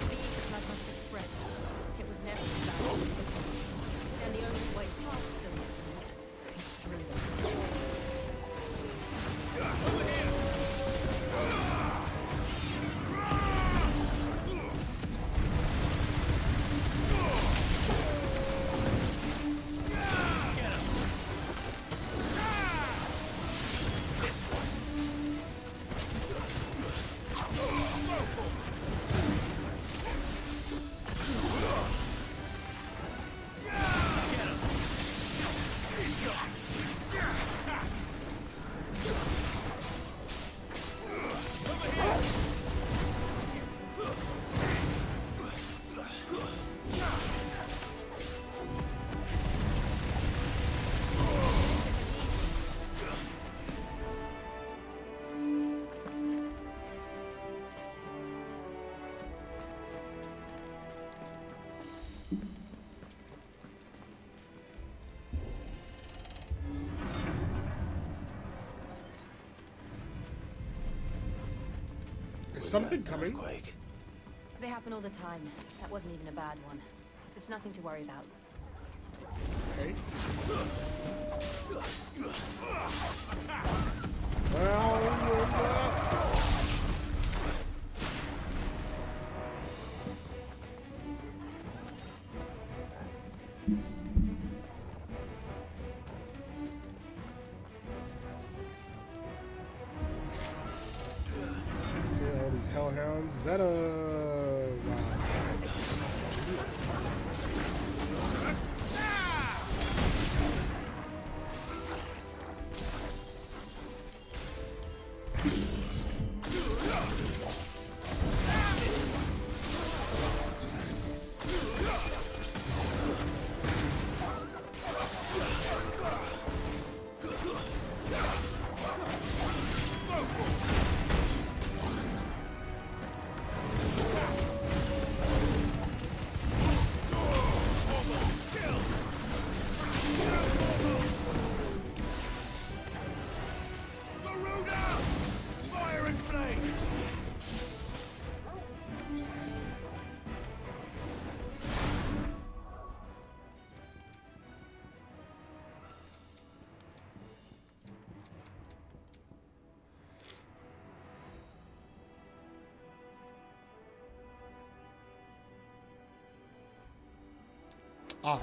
The ether flood must have spread. It was never abandoned. And the only way past them is through them. Over here! Something coming? Earthquake. They happen all the time. That wasn't even a bad one. It's nothing to worry about. Okay. Ah.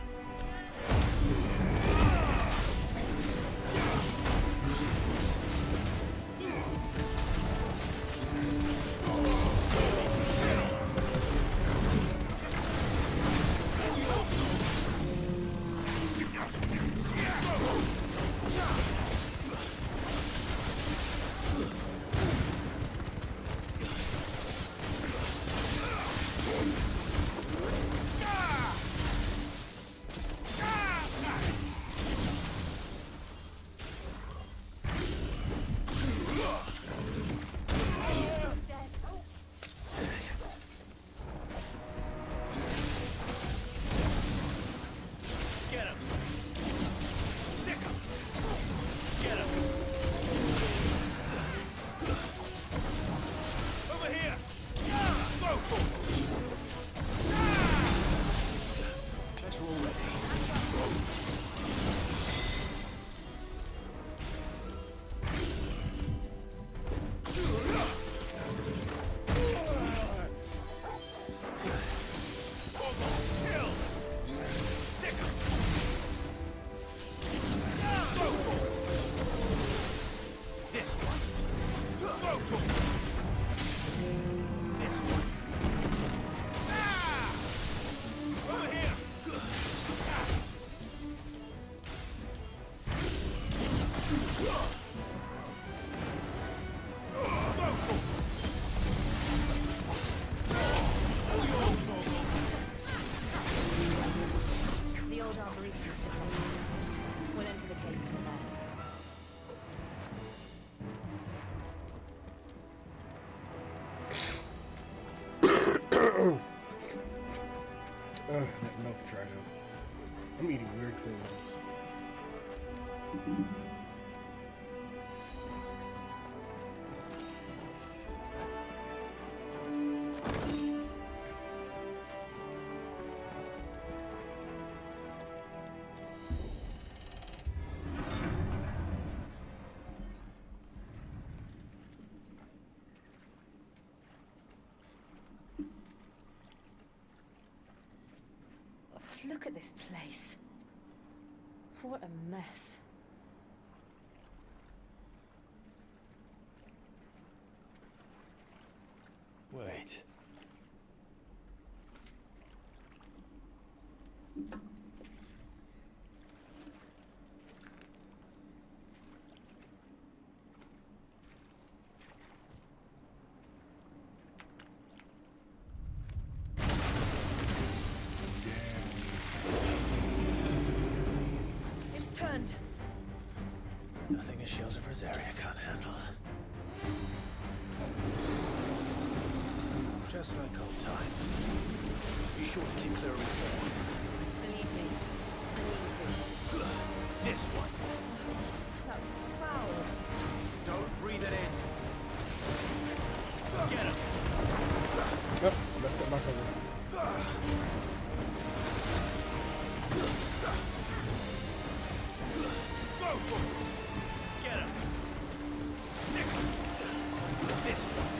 That milk dried up. I'm eating weird things. Look at this place. What a mess. Wait. Nothing a shield of Rosaria can't handle. Just like old times. Be sure to keep clear of his wall. Believe me, I need to. This one. That's foul. Don't breathe it in. Get him. Yep, messed up my cover. Get him! This one.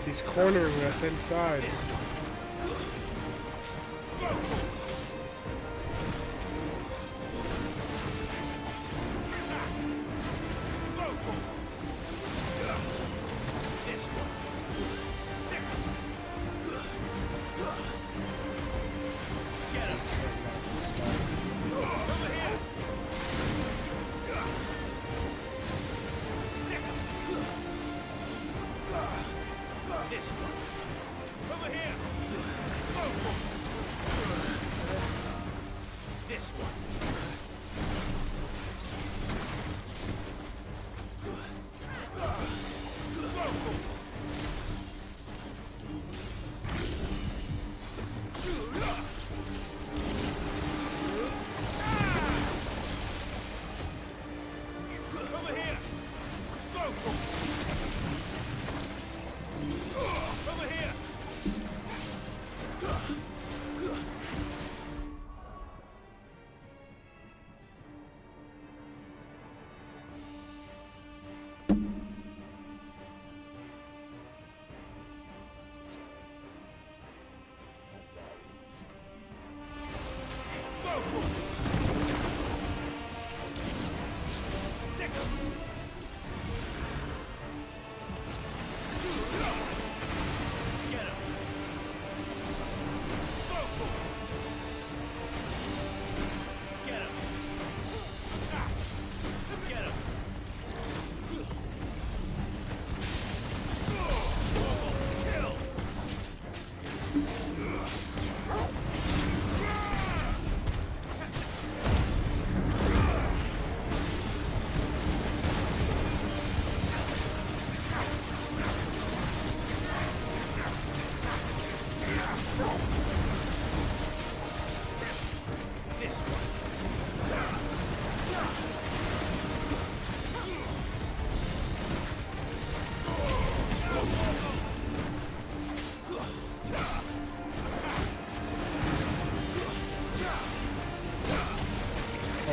He's cornering us inside. This one. This one. Over here!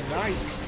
Nice.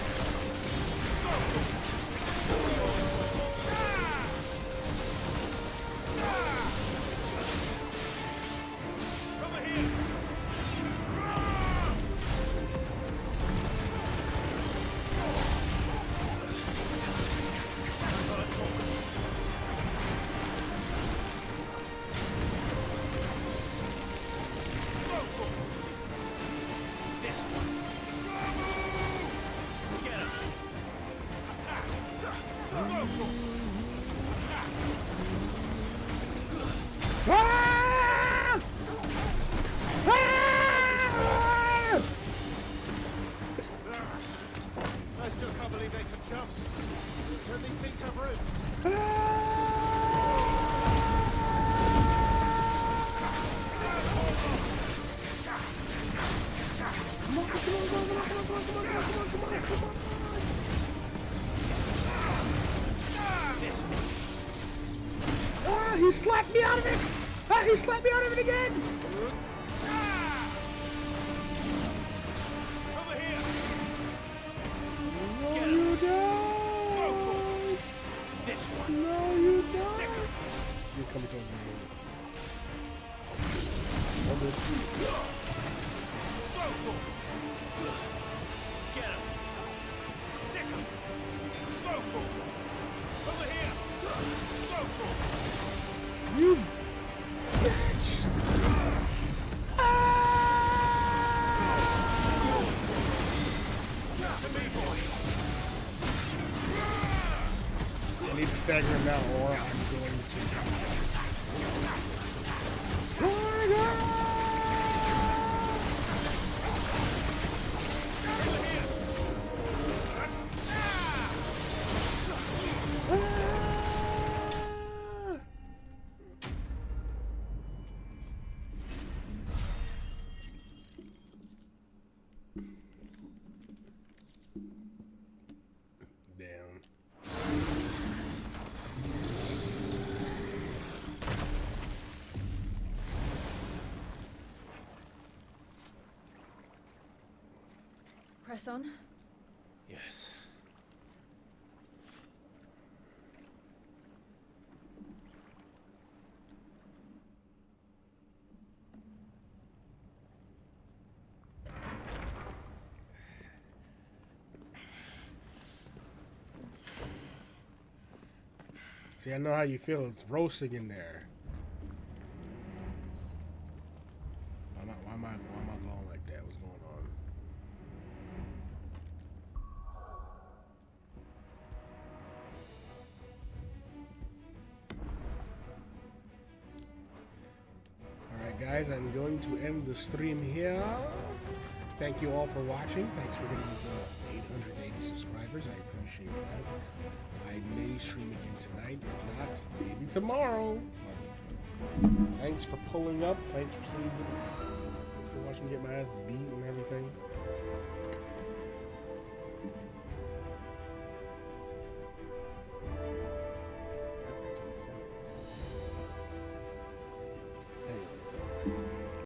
I still can't believe they can jump. Don't these things have roots? Ah, he slapped me out of it! Ah, he slapped me out of it again! Over here! No, you don't! This one! No, you don't! He's coming towards me. On this street. Get him! Sick him! Over here! You bitch! I need to stagger him now, or I'm going Press on. Yes. See, I know how you feel. It's roasting in there. Why am I going like that? What's going on? Alright guys, I'm going to end the stream here. Thank you all for watching. Thanks for getting to 880 subscribers. I appreciate that. I may stream again tonight. If not, maybe tomorrow. But thanks for pulling up. Thanks for watching me get my ass beat and everything.